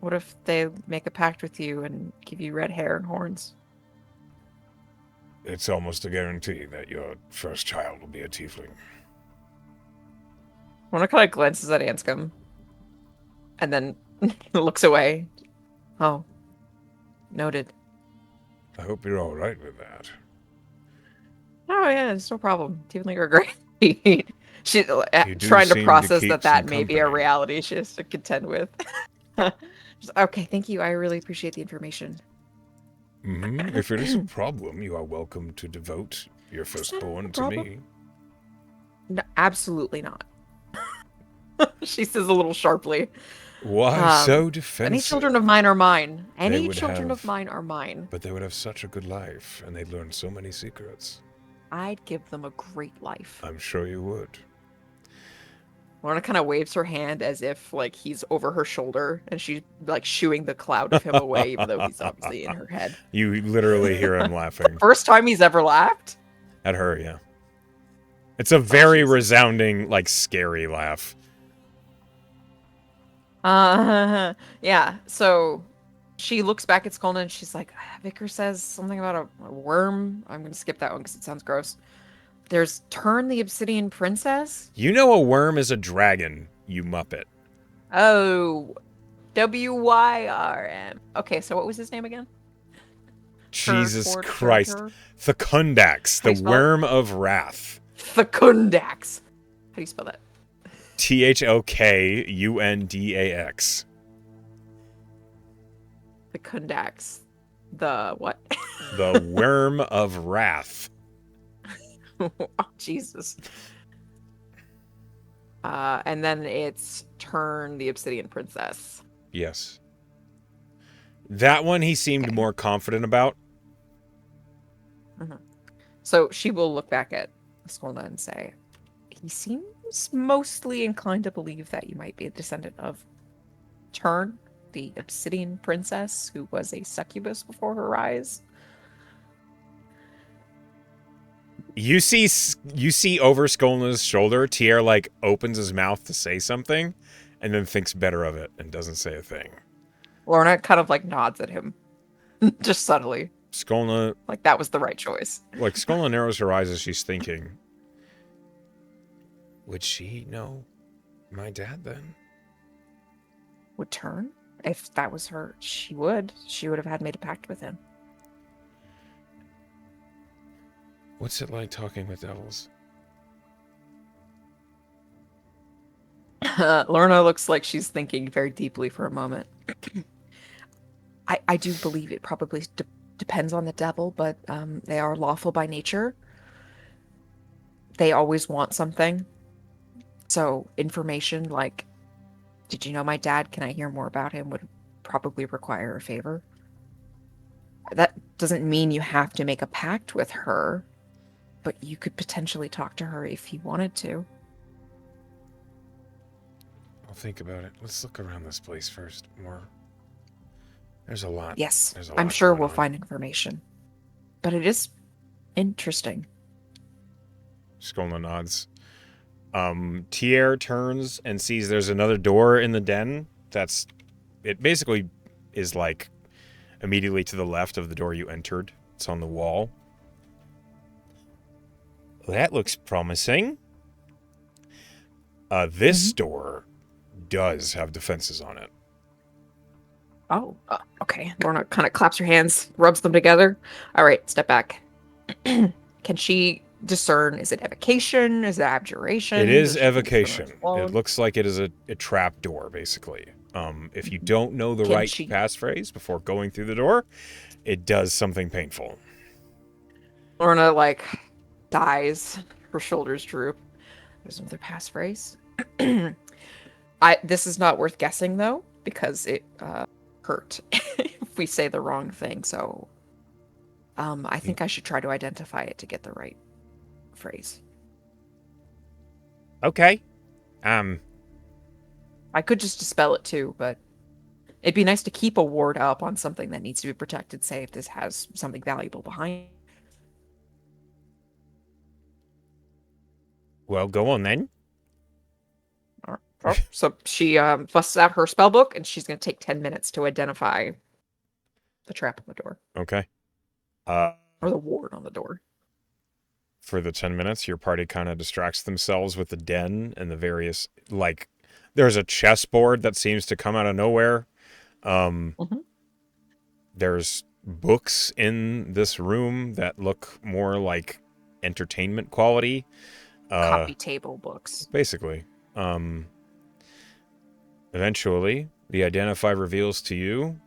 What if they make a pact with you and give you red hair and horns? It's almost a guarantee that your first child will be a tiefling. Lorna kind of glances at Anscombe and then looks away. Oh, noted. I hope you're all right with that. Oh yeah, it's no problem. Tiefling are great. She's You do trying to seem process keep that some may be a company. reality she has to contend with. Okay, thank you. I really appreciate the information. If it is a problem, you are welcome to devote your Is that a firstborn to problem? me. No, absolutely not. She says a little sharply. Why so defensive? Any children of mine are mine. They Any would children of have- mine are mine. But they would have such a good life, and they'd learn so many secrets. I'd give them a great life. I'm sure you would. Lorna kind of waves her hand as if like he's over her shoulder and she's like shooing the cloud of him away, even though he's obviously in her head. You literally hear him laughing. First time he's ever laughed? At her, yeah. It's a very Jesus. resounding, like, scary laugh. Yeah. So she looks back at Skolna and she's like, Vicar says something about a worm. I'm going to skip that one because it sounds gross. There's Turn the Obsidian Princess. You know a worm is a dragon, you muppet. Oh, WYRM. Okay, so what was his name again? Jesus Christ. Thecundax, How do the you spell it? worm of wrath. Thecundax. How do you spell that? ThokUndax. Thecundax. The what? The worm of wrath. Oh, Jesus. And then it's Turn the Obsidian Princess. Yes. That one he seemed more confident about. So she will look back at Skolna and say, he seems mostly inclined to believe that you might be a descendant of Turn, the Obsidian Princess, who was a succubus before her rise. You see over Skolna's shoulder, Tier like opens his mouth to say something, and then thinks better of it and doesn't say a thing. Lorna kind of like nods at him, just subtly, Skolna, like that was the right choice. like Skolna narrows her eyes as she's thinking. Would she know my dad then? Would Turn? If that was her, she would. She would have had made a pact with him. What's it like talking with devils? Lorna looks like she's thinking very deeply for a moment. I do believe it probably depends on the devil, but they are lawful by nature. They always want something. So information like, did you know my dad? Can I hear more about him? Would probably require a favor. That doesn't mean you have to make a pact with her, but you could potentially talk to her if you wanted to. I'll think about it. Let's look around this place first. There's a lot. Yes, There's a lot I'm sure going we'll on. find information. But it is interesting. Skolna nods. Tier turns and sees there's another door in the den. It basically is like immediately to the left of the door you entered. It's on the wall. That looks promising. This door does have defenses on it. Oh, okay. Lorna kind of claps her hands, rubs them together. All right, step back. Can she discern? Is it evocation? Is it abjuration? It is Does she think it's evocation. the most It looks like it is a trap door, basically. If you don't know the right passphrase before going through the door, it does something painful. Lorna, like, dies. Her shoulders droop. There's another passphrase. This is not worth guessing though, because it hurt if we say the wrong thing. So, I think I should try to identify it to get the right phrase. Okay. I could just dispel it too, but it'd be nice to keep a ward up on something that needs to be protected. Say if this has something valuable behind. Well, go on then. So she busts out her spell book, and she's going to take 10 minutes to identify the trap on the door. Okay. Or the ward on the door. For the 10 minutes, your party kind of distracts themselves with the den and the various, like, there's a chessboard that seems to come out of nowhere. There's books in this room that look more like entertainment quality. Coffee table books. Basically. Eventually, the Identify reveals to you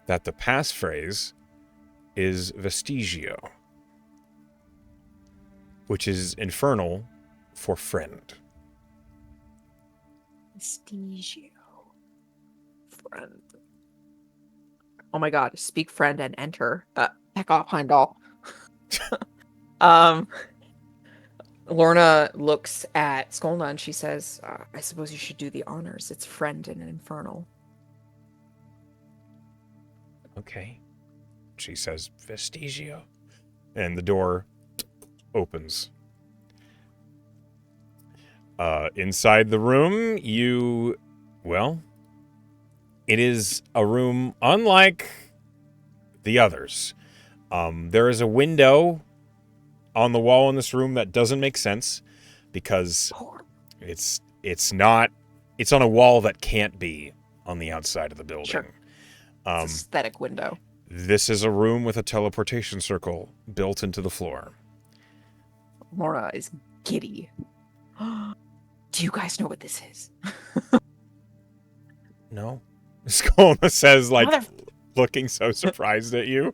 that the passphrase is Vestigio, which is infernal for friend. Vestigio. Friend. Oh my god, speak friend and enter. Heck off, Heimdall. Lorna looks at Skolna and she says, I suppose you should do the honors. It's friend and infernal. Okay. She says, Vestigio. And the door opens. Inside the room, it is a room unlike the others. There is a window on the wall in this room that doesn't make sense because it's on a wall that can't be on the outside of the building. Sure. It's an aesthetic window. This is a room with a teleportation circle built into the floor. Lorna is giddy. Do you guys know what this is? No. Skolna says, looking so surprised at you.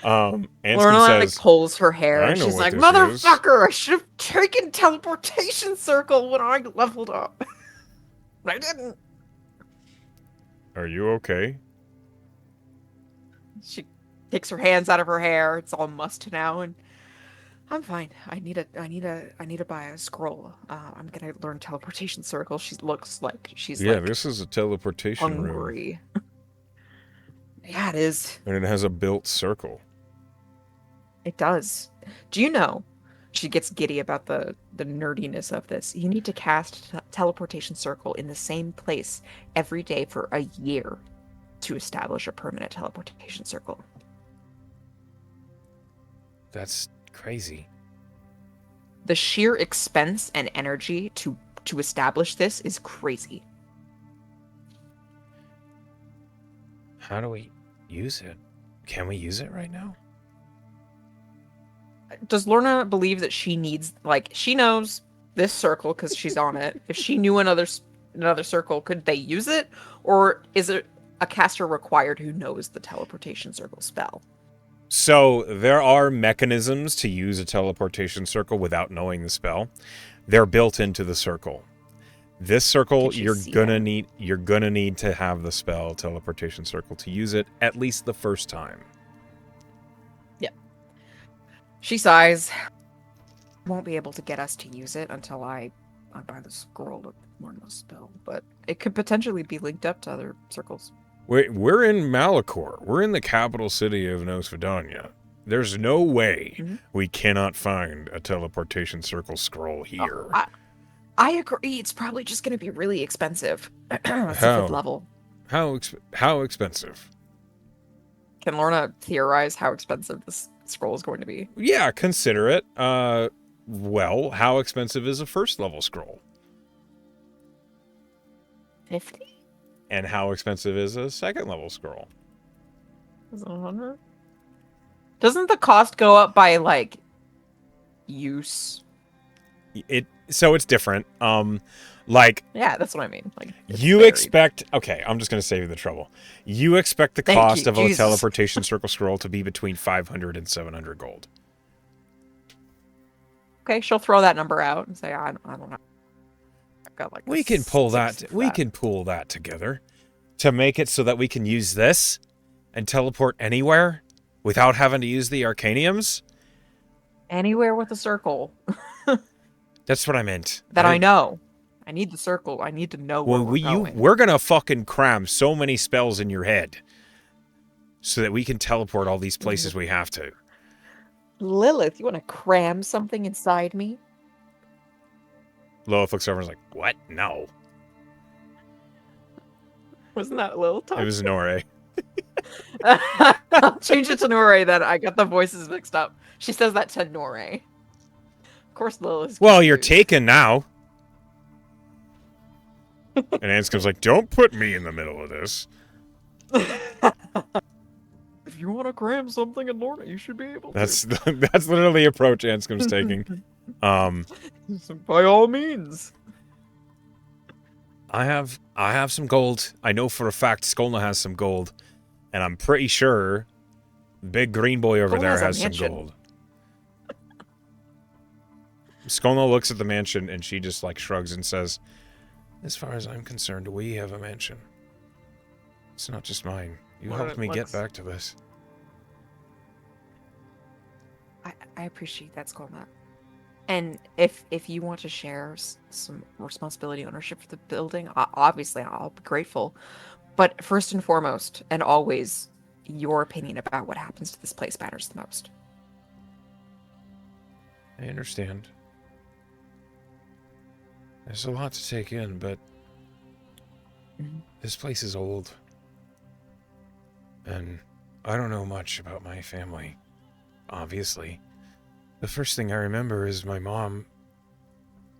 Lorna says, pulls her hair and she's like, motherfucker, I should have taken teleportation circle when I leveled up. But I didn't. Are you okay? She takes her hands out of her hair. It's all mussed now, and I'm fine. I need to buy a scroll. I'm gonna learn teleportation circle. She looks like she's this is a teleportation hungry. room. Yeah, it is. And it has a built circle. It does. Do you know? She gets giddy about the nerdiness of this. You need to cast teleportation circle in the same place every day for a year to establish a permanent teleportation circle. That's crazy. The sheer expense and energy to establish this is crazy. How do we use it? Can we use it right now? Does Lorna believe that she needs, she knows this circle because she's on it? If she knew another circle, could they use it? Or is it a caster required who knows the teleportation circle spell? So there are mechanisms to use a teleportation circle without knowing the spell. They're built into the circle. This circle, you're gonna need to have the spell teleportation circle to use it at least the first time. Yeah. She sighs. Won't be able to get us to use it until I buy the scroll to learn the spell, but it could potentially be linked up to other circles. Wait, we're in Malachor. We're in the capital city of Nosvidania. There's no way we cannot find a teleportation circle scroll here. I agree. It's probably just going to be really expensive. It's a fifth level. How expensive? Can Lorna theorize how expensive this scroll is going to be? Yeah, consider it. Well, how expensive is a first level scroll? 50? And how expensive is a second level scroll? Is it 100? Doesn't the cost go up by use? So it's different. Yeah, that's what I mean. You expect. Okay, I'm just gonna save you the trouble. You expect the cost of a teleportation circle scroll to be between 500 and 700 gold. Okay, she'll throw that number out and say, I don't know. I've got like We can pull that. sixth of We can pull that together to make it so that we can use this and teleport anywhere without having to use the Arcaniums. Anywhere with a circle That's what I meant. that I know. I need the circle. I need to know where Well, we're going. we're gonna fucking cram so many spells in your head so that we can teleport all these places we have to. Lilith, you want to cram something inside me? Lilith looks over and is like, "What? No." Wasn't that Lilith It talking? was Nore. I'll change it to Nore. That I got the voices mixed up. She says that to Nore. Of course, Lilith's Well, you're confused. taken now. And Anscombe's like, "Don't put me in the middle of this." If you want to cram something in Lorna, you should be able to. That's literally the approach Anscombe's taking. By all means. I have some gold. I know for a fact Skolna has some gold, and I'm pretty sure big green boy over Skolna there has a has some mansion. gold. Skolna looks at the mansion and she just like shrugs and says, "As far as I'm concerned, we have a mansion. It's not just mine. You Well, helped me get let's- back to this." I appreciate that, Skolna. And if you want to share some responsibility ownership for the building, obviously I'll be grateful. But first and foremost, and always, your opinion about what happens to this place matters the most. I understand. There's a lot to take in, but this place is old. And I don't know much about my family, obviously. The first thing I remember is my mom,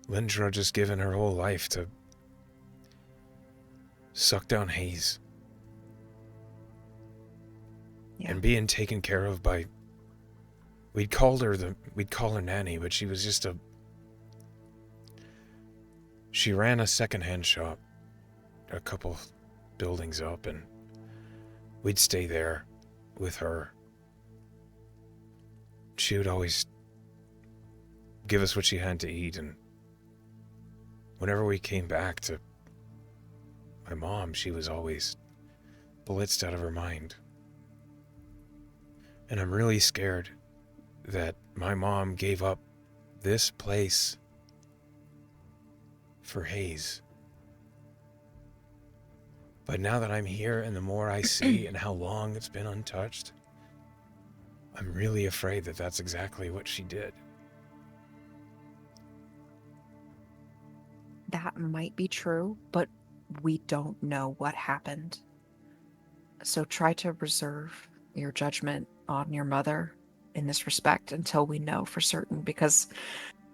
Lindra, just given her whole life to suck down haze. Yeah. And being taken care of by, we'd call her nanny, but she was just she ran a secondhand shop a couple buildings up, and we'd stay there with her. She would always give us what she had to eat, and whenever we came back to my mom, she was always blitzed out of her mind. And I'm really scared that my mom gave up this place for haze. But now that I'm here and the more I see and how long it's been untouched, I'm really afraid that that's exactly what she did. That might be true, but we don't know what happened. So try to reserve your judgment on your mother in this respect until we know for certain, because...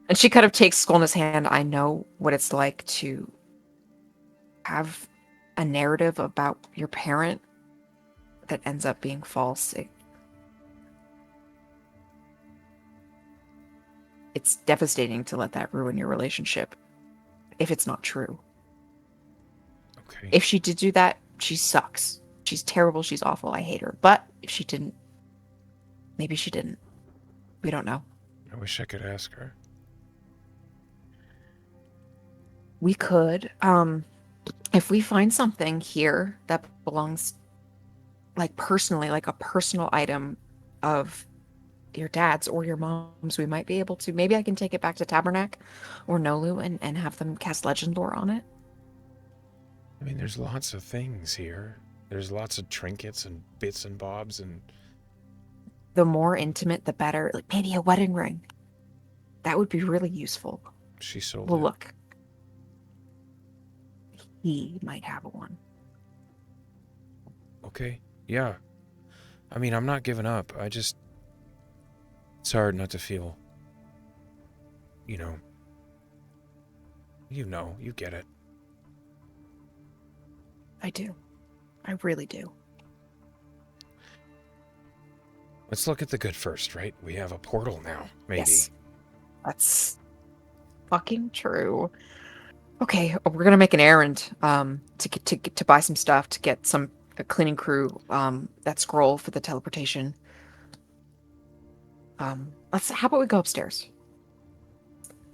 And she kind of takes Skolna's hand. I know what it's like to have a narrative about your parent that ends up being false. It's devastating to let that ruin your relationship if it's not true. Okay. If she did do that, she sucks. She's terrible. She's awful. I hate her. But if she didn't, maybe she didn't. We don't know. I wish I could ask her. We could. If we find something here that belongs, like personally, like a personal item of your dad's or your mom's, we might be able to. Maybe I can take it back to Tabernac or Nolu and have them cast Legend Lore on it. I mean, there's lots of things here. There's lots of trinkets and bits and bobs, and The more intimate, the better. Like maybe a wedding ring. That would be really useful. she sold Well, it. look. He might have one. Okay, yeah. I mean, I'm not giving up. It's hard not to feel, you get it. I do. I really do. Let's look at the good first, right? We have a portal now, maybe. Yes. That's fucking true. Okay, we're gonna make an errand to buy some stuff, to get a cleaning crew that scroll for the teleportation. How about we go upstairs?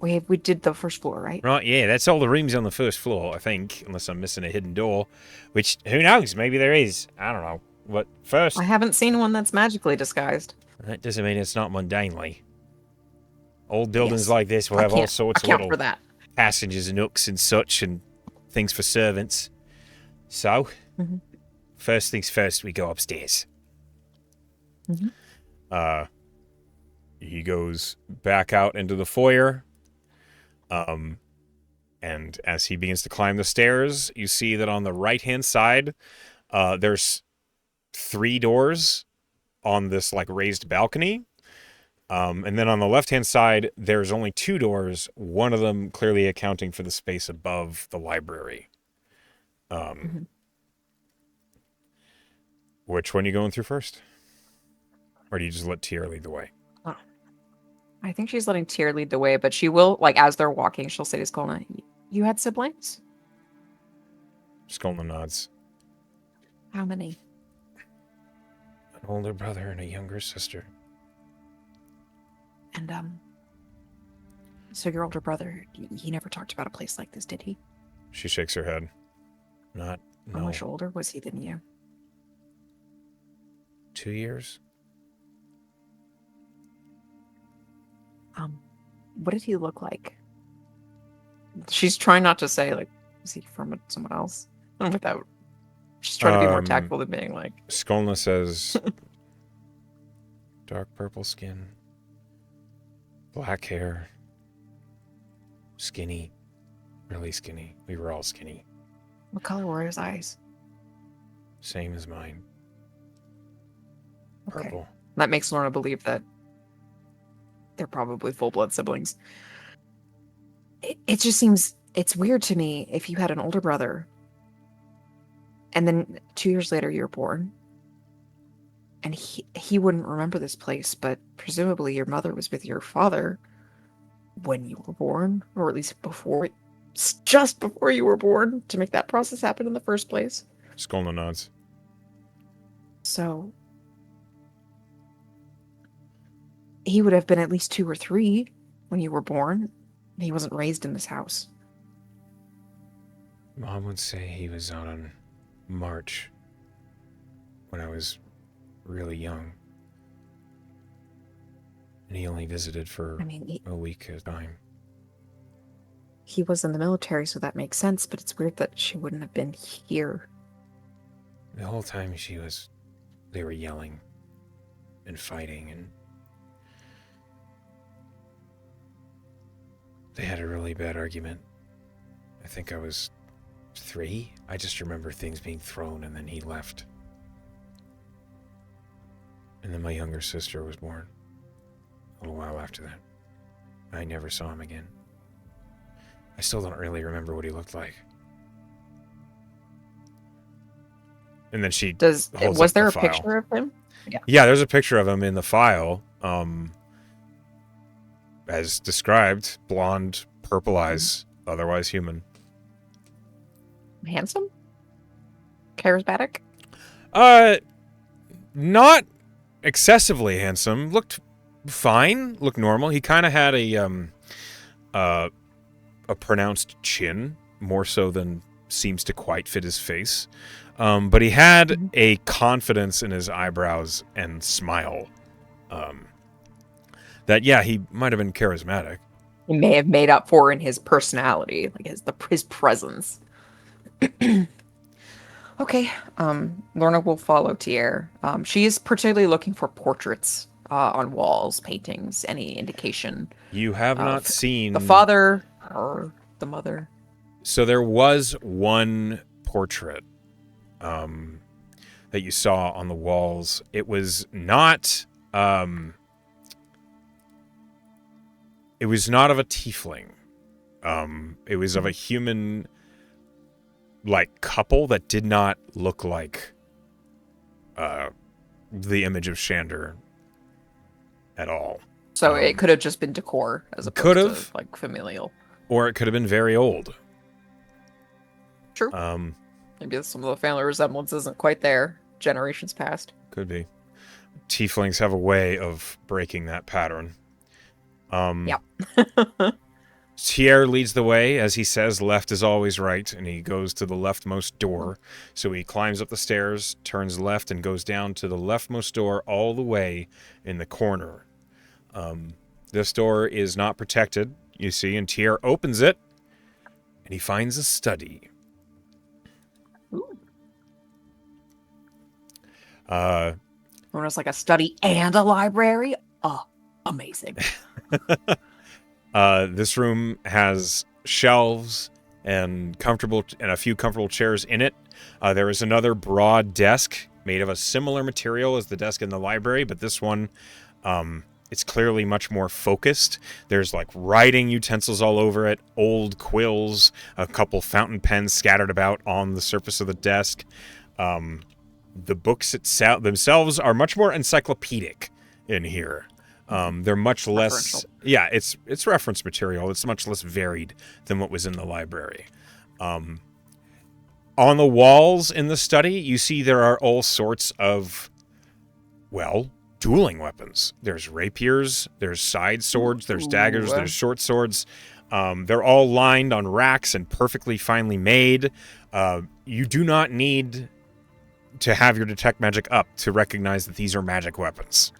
We did the first floor, right? Right, yeah, that's all the rooms on the first floor, I think, unless I'm missing a hidden door, which, who knows, maybe there is. I don't know. But I first, haven't seen one that's magically disguised. that doesn't mean it's not mundanely. Old buildings Yes. like this will I have all can't sorts of account for little that. passages and nooks and such, and things for servants. So, Mm-hmm. first things first, we go upstairs. Mm-hmm. He goes back out into the foyer. And as he begins to climb the stairs, you see that on the right-hand side, there's 3 doors on this like raised balcony. And then on the left-hand side, there's only 2 doors, one of them clearly accounting for the space above the library. Mm-hmm. Which one are you going through first? Or do you just let Tier lead the way? Oh, I think she's letting Tyr lead the way, but she will, like, as they're walking, she'll say to Skolna, "You had siblings? Skolna nods. How many?" An older brother and a younger sister. And, so your older brother, he never talked about a place like this, did he? She shakes her head. How No. much older was he than you? 2 years? What did he look like? She's trying not to say, like, is he from someone else? Without, she's trying to be more tactful than being like. Skolna says, dark purple skin, black hair, skinny, really skinny. We were all skinny. What color were his eyes? Same as mine. Okay. Purple. That makes Lorna believe that they're probably full-blood siblings. It just seems, it's weird to me if you had an older brother and then 2 years later you were born and he wouldn't remember this place, but presumably your mother was with your father when you were born, or at least just before you were born, to make that process happen in the first place. Skolna nods. So he would have been at least 2 or 3 when you were born. He wasn't raised in this house. Mom would say he was out on march when I was really young. And he only visited for a week at a time. He was in the military, so that makes sense, but it's weird that she wouldn't have been here. The whole time they were yelling and fighting, and they had a really bad argument. I think I was 3. I just remember things being thrown, and then he left. And then my younger sister was born a little while after that. I never saw him again. I still don't really remember what he looked like. And then she was there a picture of him? Yeah, there's a picture of him in the file. As described, blonde, purple eyes, otherwise human. Handsome? Charismatic? Not excessively handsome. Looked fine. Looked normal. He kind of had a pronounced chin, more so than seems to quite fit his face. But he had a confidence in his eyebrows and smile. That, yeah, he might have been charismatic. He may have made up for in his personality, like his presence. Okay. Lorna will follow Tier. She is particularly looking for portraits on walls, paintings, any indication. You have not seen the father or the mother. So there was one portrait that you saw on the walls. It was not it was not of a tiefling. It was of a human like couple that did not look like the image of Shander at all. So it could have just been decor as opposed to like familial. Or it could have been very old. True. Maybe some of the family resemblance isn't quite there. Generations past. Could be. Tieflings have a way of breaking that pattern. Yep. Thierry leads the way. As he says, left is always right, and he goes to the leftmost door. So he climbs up the stairs, turns left, and goes down to the leftmost door all the way in the corner. This door is not protected, you see, and Thierry opens it, and he finds a study. Ooh. Lorna's like a study and a library? Oh, amazing. This room has shelves and a few comfortable chairs in it. There is another broad desk made of a similar material as the desk in the library, but this one, it's clearly much more focused. There's like writing utensils all over it, old quills, a couple fountain pens scattered about on the surface of the desk. The books themselves are much more encyclopedic in here. They're much less... Yeah, it's reference material. It's much less varied than what was in the library. On the walls in the study, you see there are all sorts of, well, dueling weapons. There's rapiers, there's side swords, there's daggers, there's short swords. They're all lined on racks and perfectly finely made. You do not need to have your detect magic up to recognize that these are magic weapons.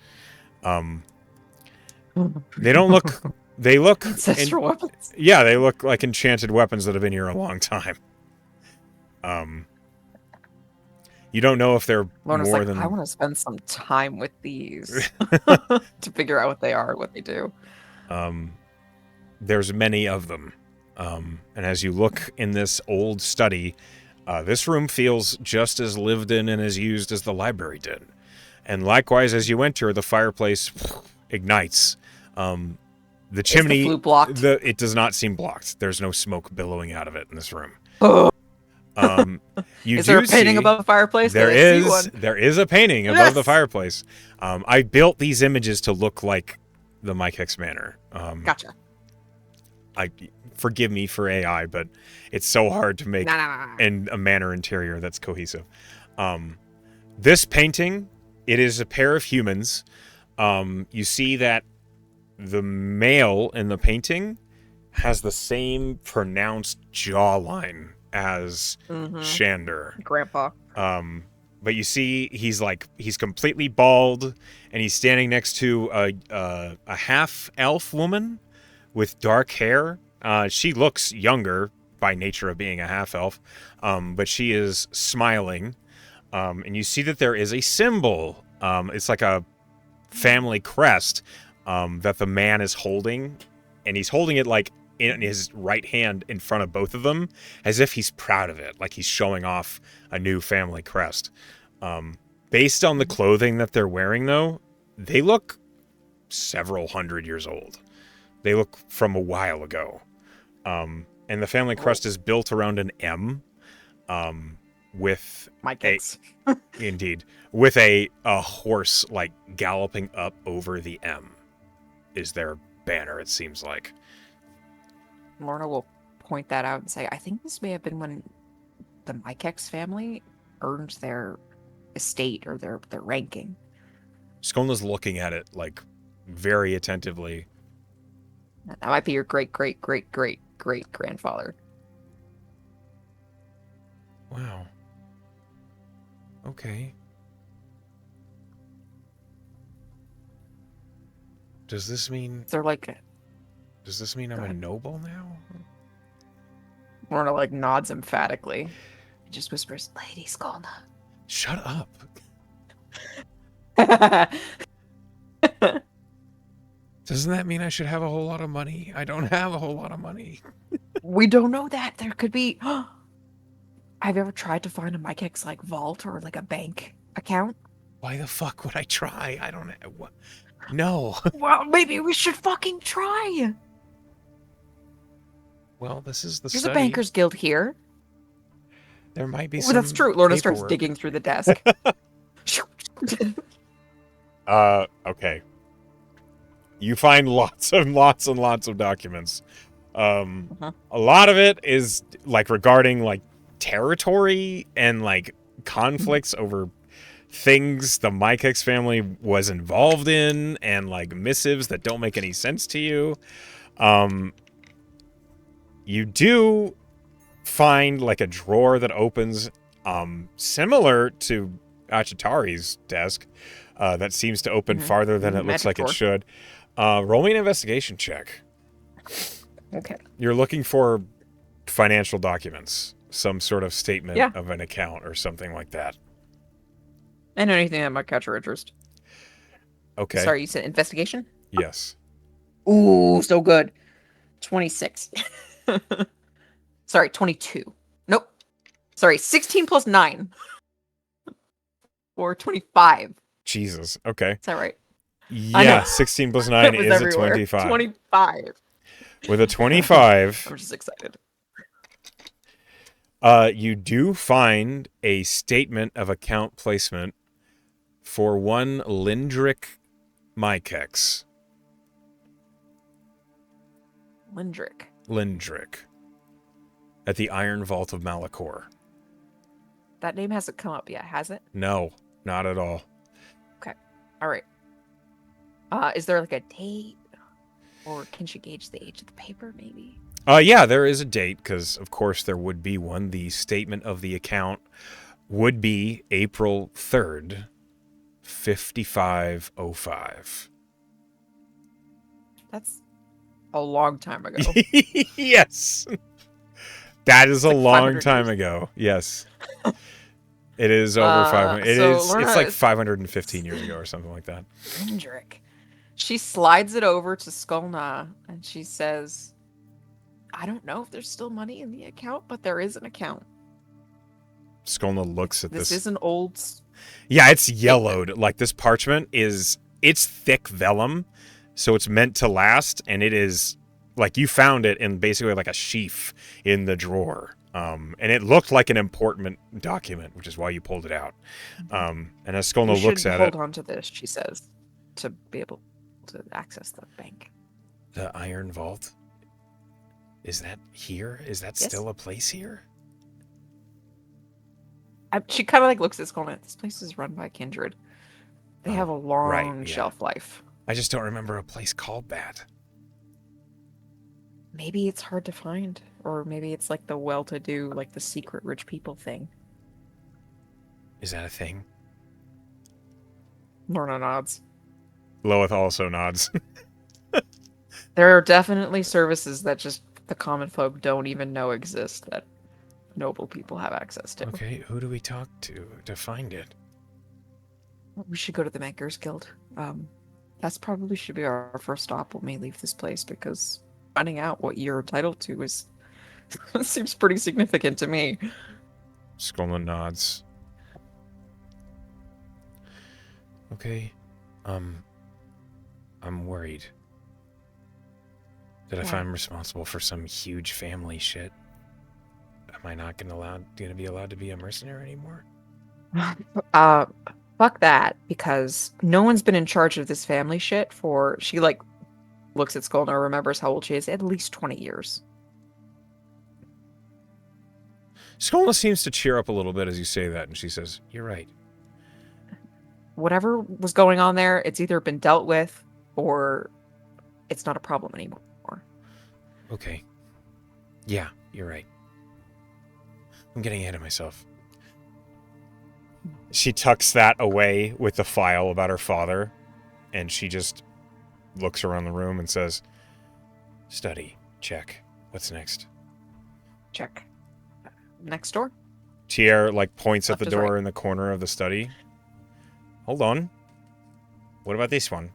They don't look... They look... Ancestral weapons? Yeah, they look like enchanted weapons that have been here a long time. You don't know if they're Lorna's more like, than... I want to spend some time with these to figure out what they are, what they do. There's many of them. And as you look in this old study, this room feels just as lived in and as used as the library did. And likewise, as you enter, the fireplace ignites. The chimney... Is the flue blocked? It does not seem blocked. There's no smoke billowing out of it in this room. Is there a painting above the fireplace? There is a painting above the fireplace. I built these images to look like the Mykex Manor. Gotcha. Forgive me for AI, but it's so hard to make in a manor interior that's cohesive. This painting, it is a pair of humans. You see that the male in the painting has the same pronounced jawline as Shander. Grandpa. But you see he's completely bald, and he's standing next to a half-elf woman with dark hair. She looks younger by nature of being a half-elf, but she is smiling. And you see that there is a symbol. It's like a family crest that the man is holding, and he's holding it like in his right hand in front of both of them, as if he's proud of it, like he's showing off a new family crest. Based on the clothing that they're wearing, though, they look several hundred years old. They look from a while ago. And the family crest is built around an M, with Mykex. Indeed, with a horse like galloping up over the M is their banner, it seems like. Lorna will point that out and say, I think this may have been when the Mykex family earned their estate or their ranking. Skolna's looking at it like very attentively. That might be your great-great-great-great-great-grandfather. Wow. Okay. Does this mean... They're like... Does this mean I'm a noble now? Lorna, like, nods emphatically. He just whispers, Lady Skolna. Shut up. Doesn't that mean I should have a whole lot of money? I don't have a whole lot of money. We don't know that. There could be... Have you ever tried to find a Mykex, like, vault or, like, a bank account? Why the fuck would I try? I don't know. What? No. Well, maybe we should fucking try. Well, this is the There's study. a Bankers Guild here. There might be some that's true. Lorna starts paperwork. digging through the desk. Okay. You find lots and lots of documents. A lot of it is like regarding like territory and like conflicts over things the Mykex family was involved in, and like missives that don't make any sense to you. You do find like a drawer that opens similar to Achitari's desk that seems to open farther than it looks like it should. Roll me an investigation check. Okay. You're looking for financial documents, some sort of statement of an account or something like that. And anything that might catch your interest. Okay. Sorry, you said investigation? Yes. Ooh, so good. 26. Sorry, 22. Nope. Sorry, 16 plus 9. Or 25. Jesus. Okay. Is that right? Yeah, 16 plus 9 is everywhere. A 25. 25. With a 25... I'm just excited. You do find a statement of account placement for one Lindrick Mykex. Lindrick. At the Iron Vault of Malachor. That name hasn't come up yet, has it? No, not at all. Okay. All right. Is there like a date? Or can she gauge the age of the paper, maybe? Yeah, there is a date, because of course there would be one. The statement of the account would be April 3rd, 5505. That's a long time ago. Yes. That is a long time ago. Yes. It is over 500. It's like 515 years ago or something like that. Hendrik. She slides it over to Skolna and she says, I don't know if there's still money in the account, but there is an account. Skolna looks at this. This is an old... Yeah, it's yellowed. Like, this parchment it's thick vellum, so it's meant to last, and it is, like, you found it in basically like a sheath in the drawer. And it looked like an important document, which is why you pulled it out. And as Skolna looks at it... hold on to this, she says, to be able to access the bank. The Iron Vault? Is that here? Is that still a place here? She kind of like looks at Skolna. This place is run by Kindred. They have a long shelf life. I just don't remember a place called that. Maybe it's hard to find. Or maybe it's like the well-to-do, like the secret rich people thing. Is that a thing? Lorna nods. Loeth also nods. There are definitely services that just the common folk don't even know exist that noble people have access to. Okay, who do we talk to find it? We should go to the Makers Guild. That's probably should be our first stop when we leave this place, because finding out what you're entitled to is seems pretty significant to me. Skolna nods. Okay. I'm worried that if I'm responsible for some huge family shit, am I not gonna be allowed to be a mercenary anymore? Fuck that, because no one's been in charge of this family shit for... She, like, looks at Skolna, remembers how old she is, at least 20 years. Skolna seems to cheer up a little bit as you say that, and she says, "You're right. Whatever was going on there, it's either been dealt with, or it's not a problem anymore." Okay. Yeah, you're right. I'm getting ahead of myself. She tucks that away with the file about her father, and she just looks around the room and says, "Study. Check. What's next?" Check. Next door? Tier, like, points at the door in the corner of the study. Hold on. What about this one?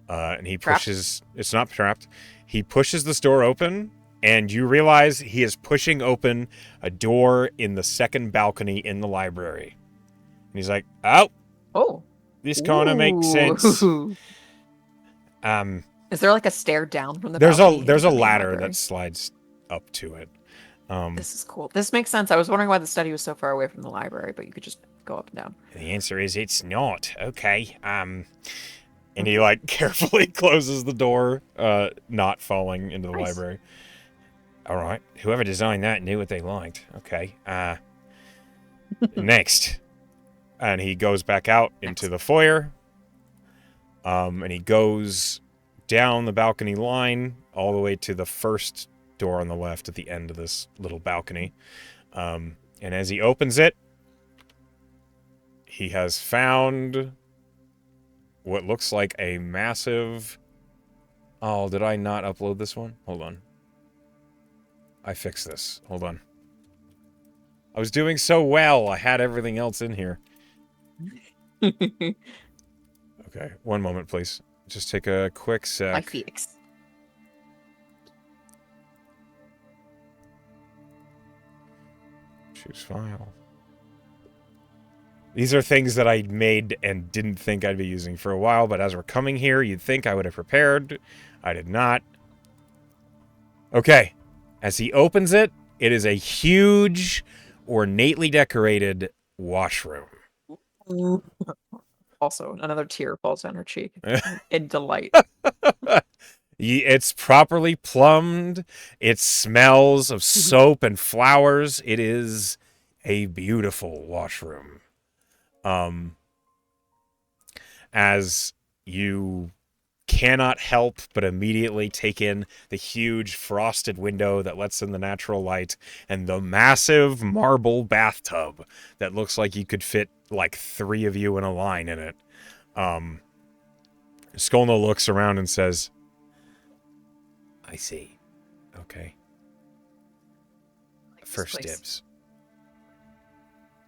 And he pushes... It's not trapped. He pushes this door open, and you realize he is pushing open a door in the second balcony in the library. And he's like, "Oh, this kind of makes sense." Is there like a stair down from the balcony? There's a ladder that slides up to it. This is cool. This makes sense. I was wondering why the study was so far away from the library, but you could just go up and down. The answer is it's not. Okay. And he, like, carefully closes the door, not falling into the library. All right. Whoever designed that knew what they liked. Okay. Next. And he goes back out into the foyer. And he goes down the balcony line all the way to the first door on the left at the end of this little balcony. And as he opens it, he has found what looks like a massive... Oh, did I not upload this one? Hold on. I fixed this. Hold on. I was doing so well. I had everything else in here. Okay, one moment, please. Just take a quick sec. Mykex. Choose file. These are things that I made and didn't think I'd be using for a while, but as we're coming here, you'd think I would have prepared. I did not. Okay. As he opens it, it is a huge, ornately decorated washroom. Also, another tear falls down her cheek in delight. It's properly plumbed. It smells of soap and flowers. It is a beautiful washroom. As you cannot help but immediately take in the huge frosted window that lets in the natural light and the massive marble bathtub that looks like you could fit like 3 of you in a line in it. Skolno looks around and says, I see. Okay. First dibs.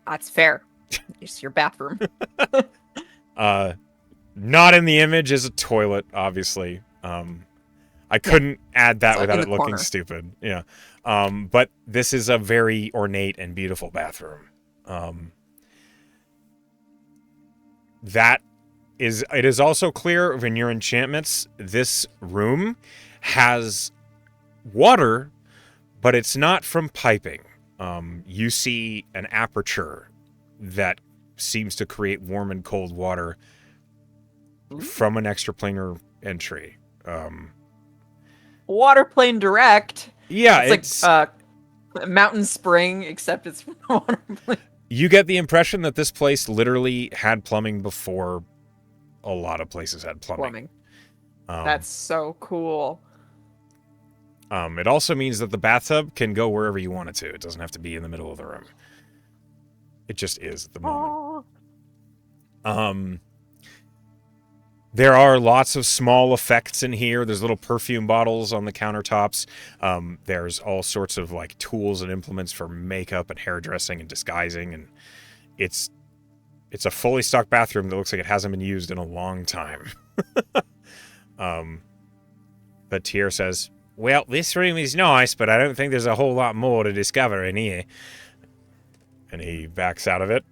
That's fair. It's your bathroom. Not in the image is a toilet, obviously. I couldn't add that without it looking stupid. Yeah. But this is a very ornate and beautiful bathroom. It is also clear in your enchantments, this room has water, but it's not from piping. You see an aperture that seems to create warm and cold water from an extraplanar entry. Water plane direct. Yeah, it's like mountain spring, except it's from water plane. You get the impression that this place literally had plumbing before a lot of places had plumbing. That's so cool. It also means that the bathtub can go wherever you want it to. It doesn't have to be in the middle of the room. It just is at the moment. There are lots of small effects in here. There's little perfume bottles on the countertops. There's all sorts of like tools and implements for makeup and hairdressing and disguising, and it's a fully stocked bathroom that looks like it hasn't been used in a long time. But Tyr says, well, this room is nice, but I don't think there's a whole lot more to discover in here. And he backs out of it.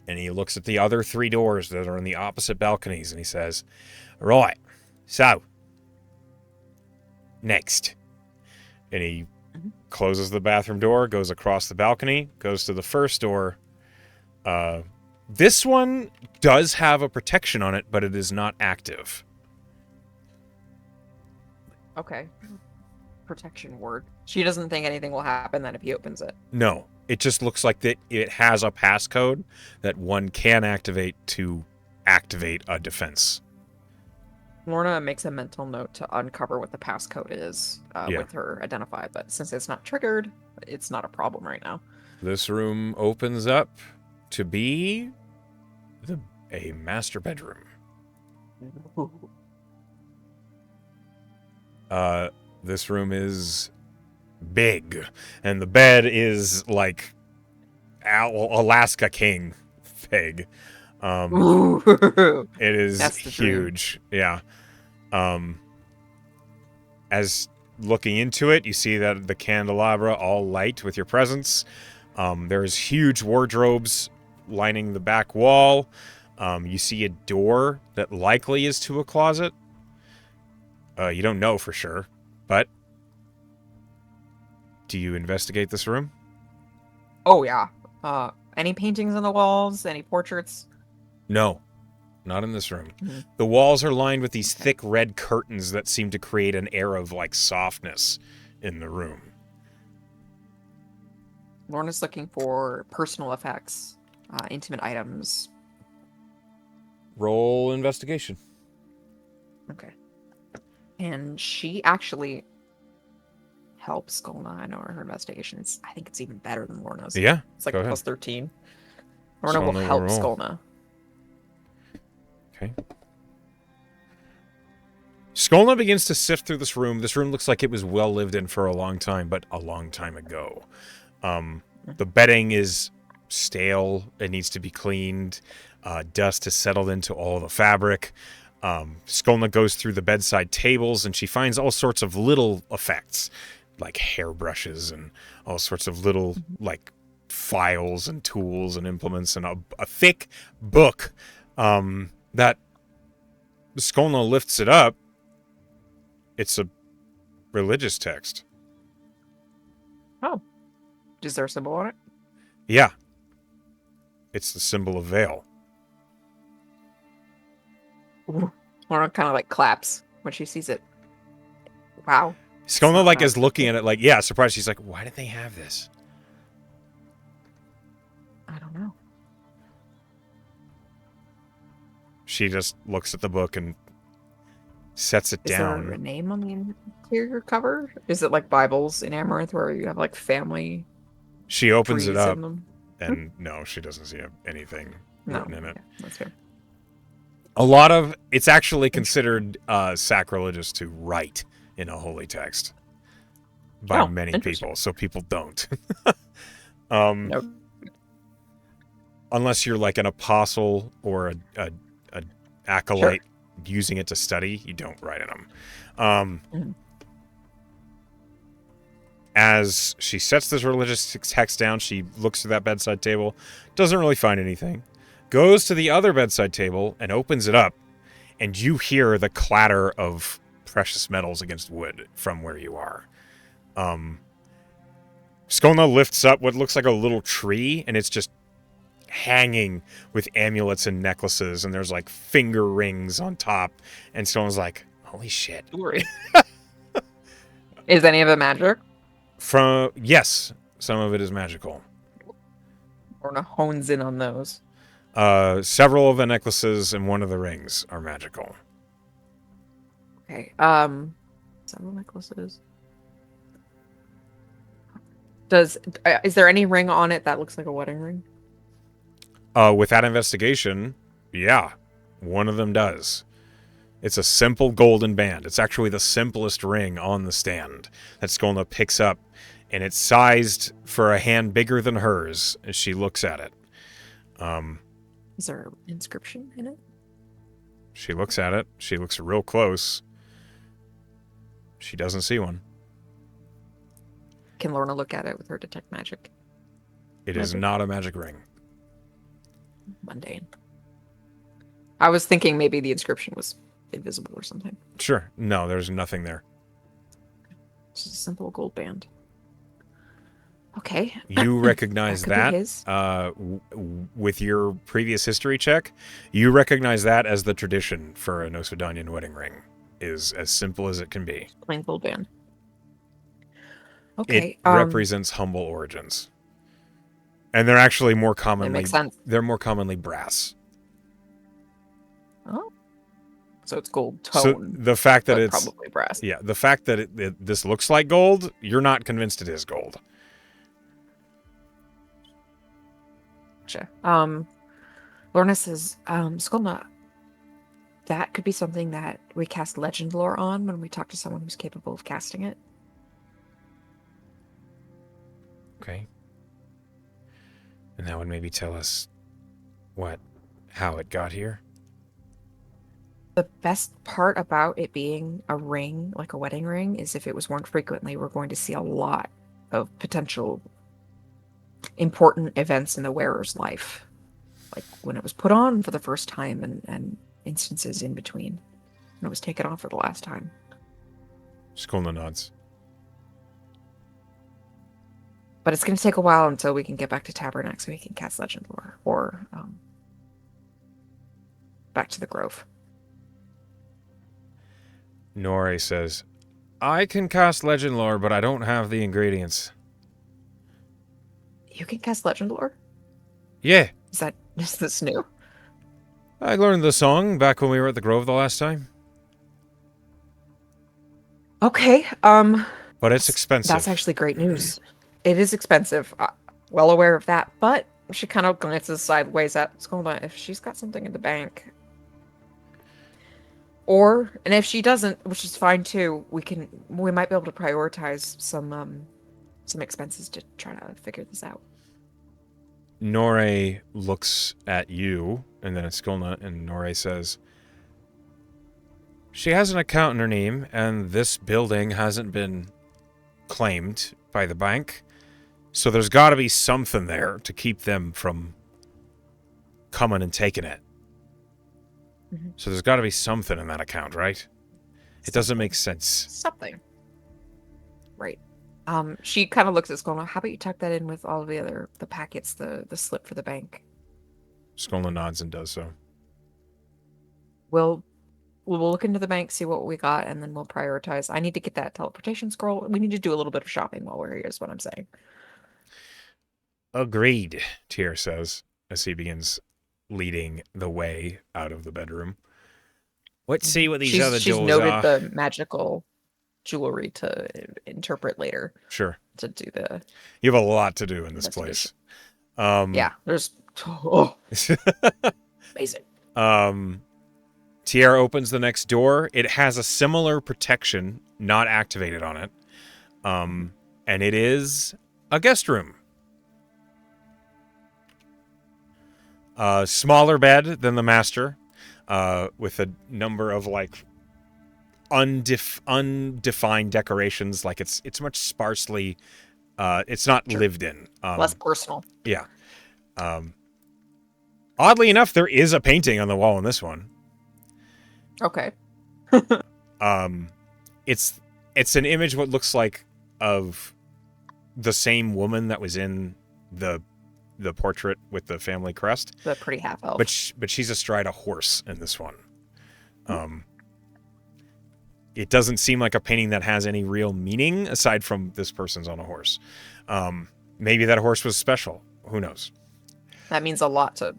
And he looks at the other 3 doors that are in the opposite balconies, and he says, right, so, next. And he closes the bathroom door, goes across the balcony, goes to the first door. This one does have a protection on it, but it is not active. Okay. Protection word. She doesn't think anything will happen then if he opens it. No. It just looks like that it has a passcode that one can activate to activate a defense. Lorna makes a mental note to uncover what the passcode is with her identify, but since it's not triggered, it's not a problem right now. This room opens up to be a master bedroom. This room is big, and the bed is like Alaska King big. It is huge. Yeah. As looking into it, you see that the candelabra all light with your presence. There's huge wardrobes lining the back wall. You see a door that likely is to a closet. You don't know for sure, but do you investigate this room? Oh, yeah. Any paintings on the walls? Any portraits? No, not in this room. Mm-hmm. The walls are lined with these thick red curtains that seem to create an air of, like, softness in the room. Lorna's looking for personal effects, intimate items. Roll investigation. Okay. And she actually helps Skolna. I know her investigations. I think it's even better than Lorna's. Yeah, It's like go a ahead. plus 13. Lorna will Skolna will help roll. Skolna. Okay. Skolna begins to sift through this room. This room looks like it was well lived in for a long time, but a long time ago. The bedding is stale. It needs to be cleaned. Dust has settled into all the fabric. Skolna goes through the bedside tables, and she finds all sorts of little effects, like hairbrushes and all sorts of little, like, files and tools and implements, and a thick book that Skolna lifts it up. It's a religious text. Oh. Is there a symbol on it? Yeah. It's the symbol of veil. Ooh. Lorna kind of like claps when she sees it. Wow. Skolna, like, is looking at it like, yeah, surprised. She's like, why did they have this? I don't know. She just looks at the book and sets it down. Is there a name on the interior cover? Is it like Bibles in Amaranth where you have like family She opens it trees up, in them? and no, she doesn't see anything written in it. Yeah, that's fair. A lot of it's actually considered sacrilegious to write in a holy text by many people, so people don't. Nope. Unless you're like an apostle or a acolyte using it to study, you don't write in them. As she sets this religious text down, she looks through that bedside table, doesn't really find anything, goes to the other bedside table and opens it up, and you hear the clatter of precious metals against wood from where you are. Skolna lifts up what looks like a little tree, and it's just hanging with amulets and necklaces, and there's like finger rings on top, and Skolna's like, holy shit. Is any of it magic? Yes, some of it is magical. Lorna hones in on those. Several of the necklaces and one of the rings are magical. Okay. Several necklaces. Is there any ring on it that looks like a wedding ring? With that investigation, yeah, one of them does. It's a simple golden band. It's actually the simplest ring on the stand that Skolna picks up, and it's sized for a hand bigger than hers as she looks at it. Is there an inscription in it? She looks at it. She looks real close. She doesn't see one. Can Lorna look at it with her detect magic? It is not a magic ring. Mundane. I was thinking maybe the inscription was invisible or something. Sure. No, there's nothing there. It's just a simple gold band. Okay. You recognize that with your previous history check. You recognize that as the tradition for a Nosodanian wedding ring. Is as simple as it can be. Plain gold band. Okay. It represents humble origins. And they're actually more commonly... That makes sense. They're more commonly brass. Oh. So it's gold tone. So the fact that it's... probably brass. Yeah, the fact that this looks like gold, you're not convinced it is gold. Gotcha. Lorna says, Skolna, that could be something that we cast legend lore on when we talk to someone who's capable of casting it. Okay. And that would maybe tell us how it got here? The best part about it being a ring, like a wedding ring, is if it was worn frequently, we're going to see a lot of potential important events in the wearer's life. Like when it was put on for the first time and instances in between. When it was taken off for the last time. Skolna nods. But it's going to take a while until we can get back to Tabernacle so we can cast Legend Lore. Or back to the Grove. Nore says, I can cast Legend Lore, but I don't have the ingredients. You can cast Legend Lore? Yeah. Is this new? I learned the song back when we were at the Grove the last time. Okay. But it's expensive. That's actually great news. It is expensive. Well aware of that, but she kind of glances sideways at Skolna. If she's got something in the bank, and if she doesn't, which is fine too, we might be able to prioritize some expenses to try to figure this out. Norre looks at you, and then at Skolna, and Norre says, she has an account in her name, and this building hasn't been claimed by the bank, so there's got to be something there to keep them from coming and taking it. Mm-hmm. So there's got to be something in that account, right? It doesn't make sense. Something. Right. She kind of looks at Skolna. How about you tuck that in with all of the packets, the slip for the bank? Skolna nods and does so. We'll look into the bank, see what we got, and then we'll prioritize. I need to get that teleportation scroll. We need to do a little bit of shopping while we're here, is what I'm saying. Agreed, Tyr says, as he begins leading the way out of the bedroom. Let's see what these other doors are. She's noted the magical jewelry to interpret later. Sure. To do the... You have a lot to do in this place. Yeah, there's... amazing. Tierra opens the next door. It has a similar protection not activated on it. And it is a guest room. Smaller bed than the master, with a number of undefined decorations. Like it's much sparsely. It's not lived in. Less personal. Yeah. Oddly enough, there is a painting on the wall in this one. Okay. It's an image what looks like of the same woman that was in the portrait with the family crest. The pretty half elf. But she's astride a horse in this one. It doesn't seem like a painting that has any real meaning aside from this person's on a horse. Maybe that horse was special. Who knows? That means a lot to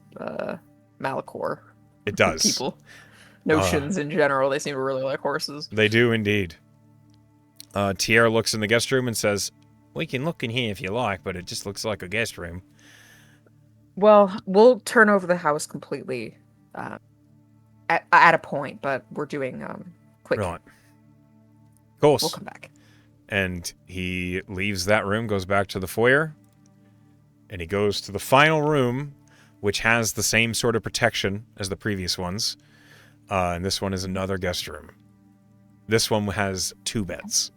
Malachor. It does. People. Notions in general. They seem to really like horses. They do indeed. Tierra looks in the guest room and says, we can look in here if you like, but it just looks like a guest room. Well, we'll turn over the house completely at a point, but we're doing quick. Right. Of course. We'll come back. And he leaves that room, goes back to the foyer, and he goes to the final room, which has the same sort of protection as the previous ones. And this one is another guest room. This one has 2 beds.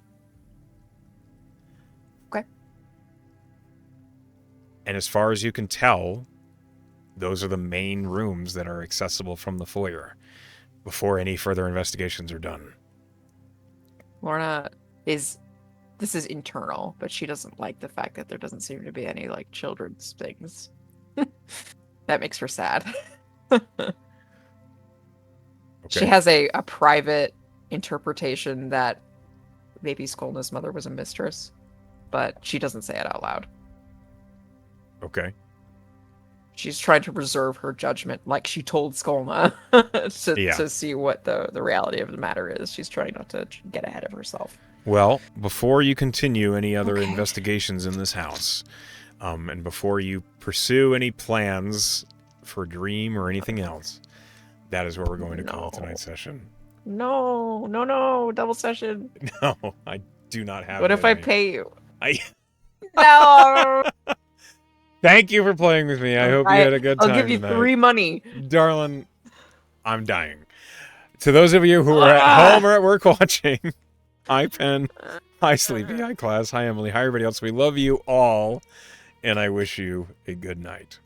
Okay. And as far as you can tell, those are the main rooms that are accessible from the foyer before any further investigations are done. Lorna this is internal, but she doesn't like the fact that there doesn't seem to be any children's things. That makes her sad. Okay. She has a private interpretation that maybe Skolna's mother was a mistress, but she doesn't say it out loud. Okay. She's trying to reserve her judgment, like she told Skolna, to see what the reality of the matter is. She's trying not to get ahead of herself. Well, before you continue any other investigations in this house, and before you pursue any plans for Dream or anything else, that is where we're going to call tonight's session. No, double session. No, I do not have. What if I pay you? No. Thank you for playing with me. I hope you had a good time. I'll give you tonight. 3 money. Darling, I'm dying. To those of you who are at home or at work watching, hi Pen, hi Sleepy, hi Class, hi Emily, hi everybody else. We love you all, and I wish you a good night.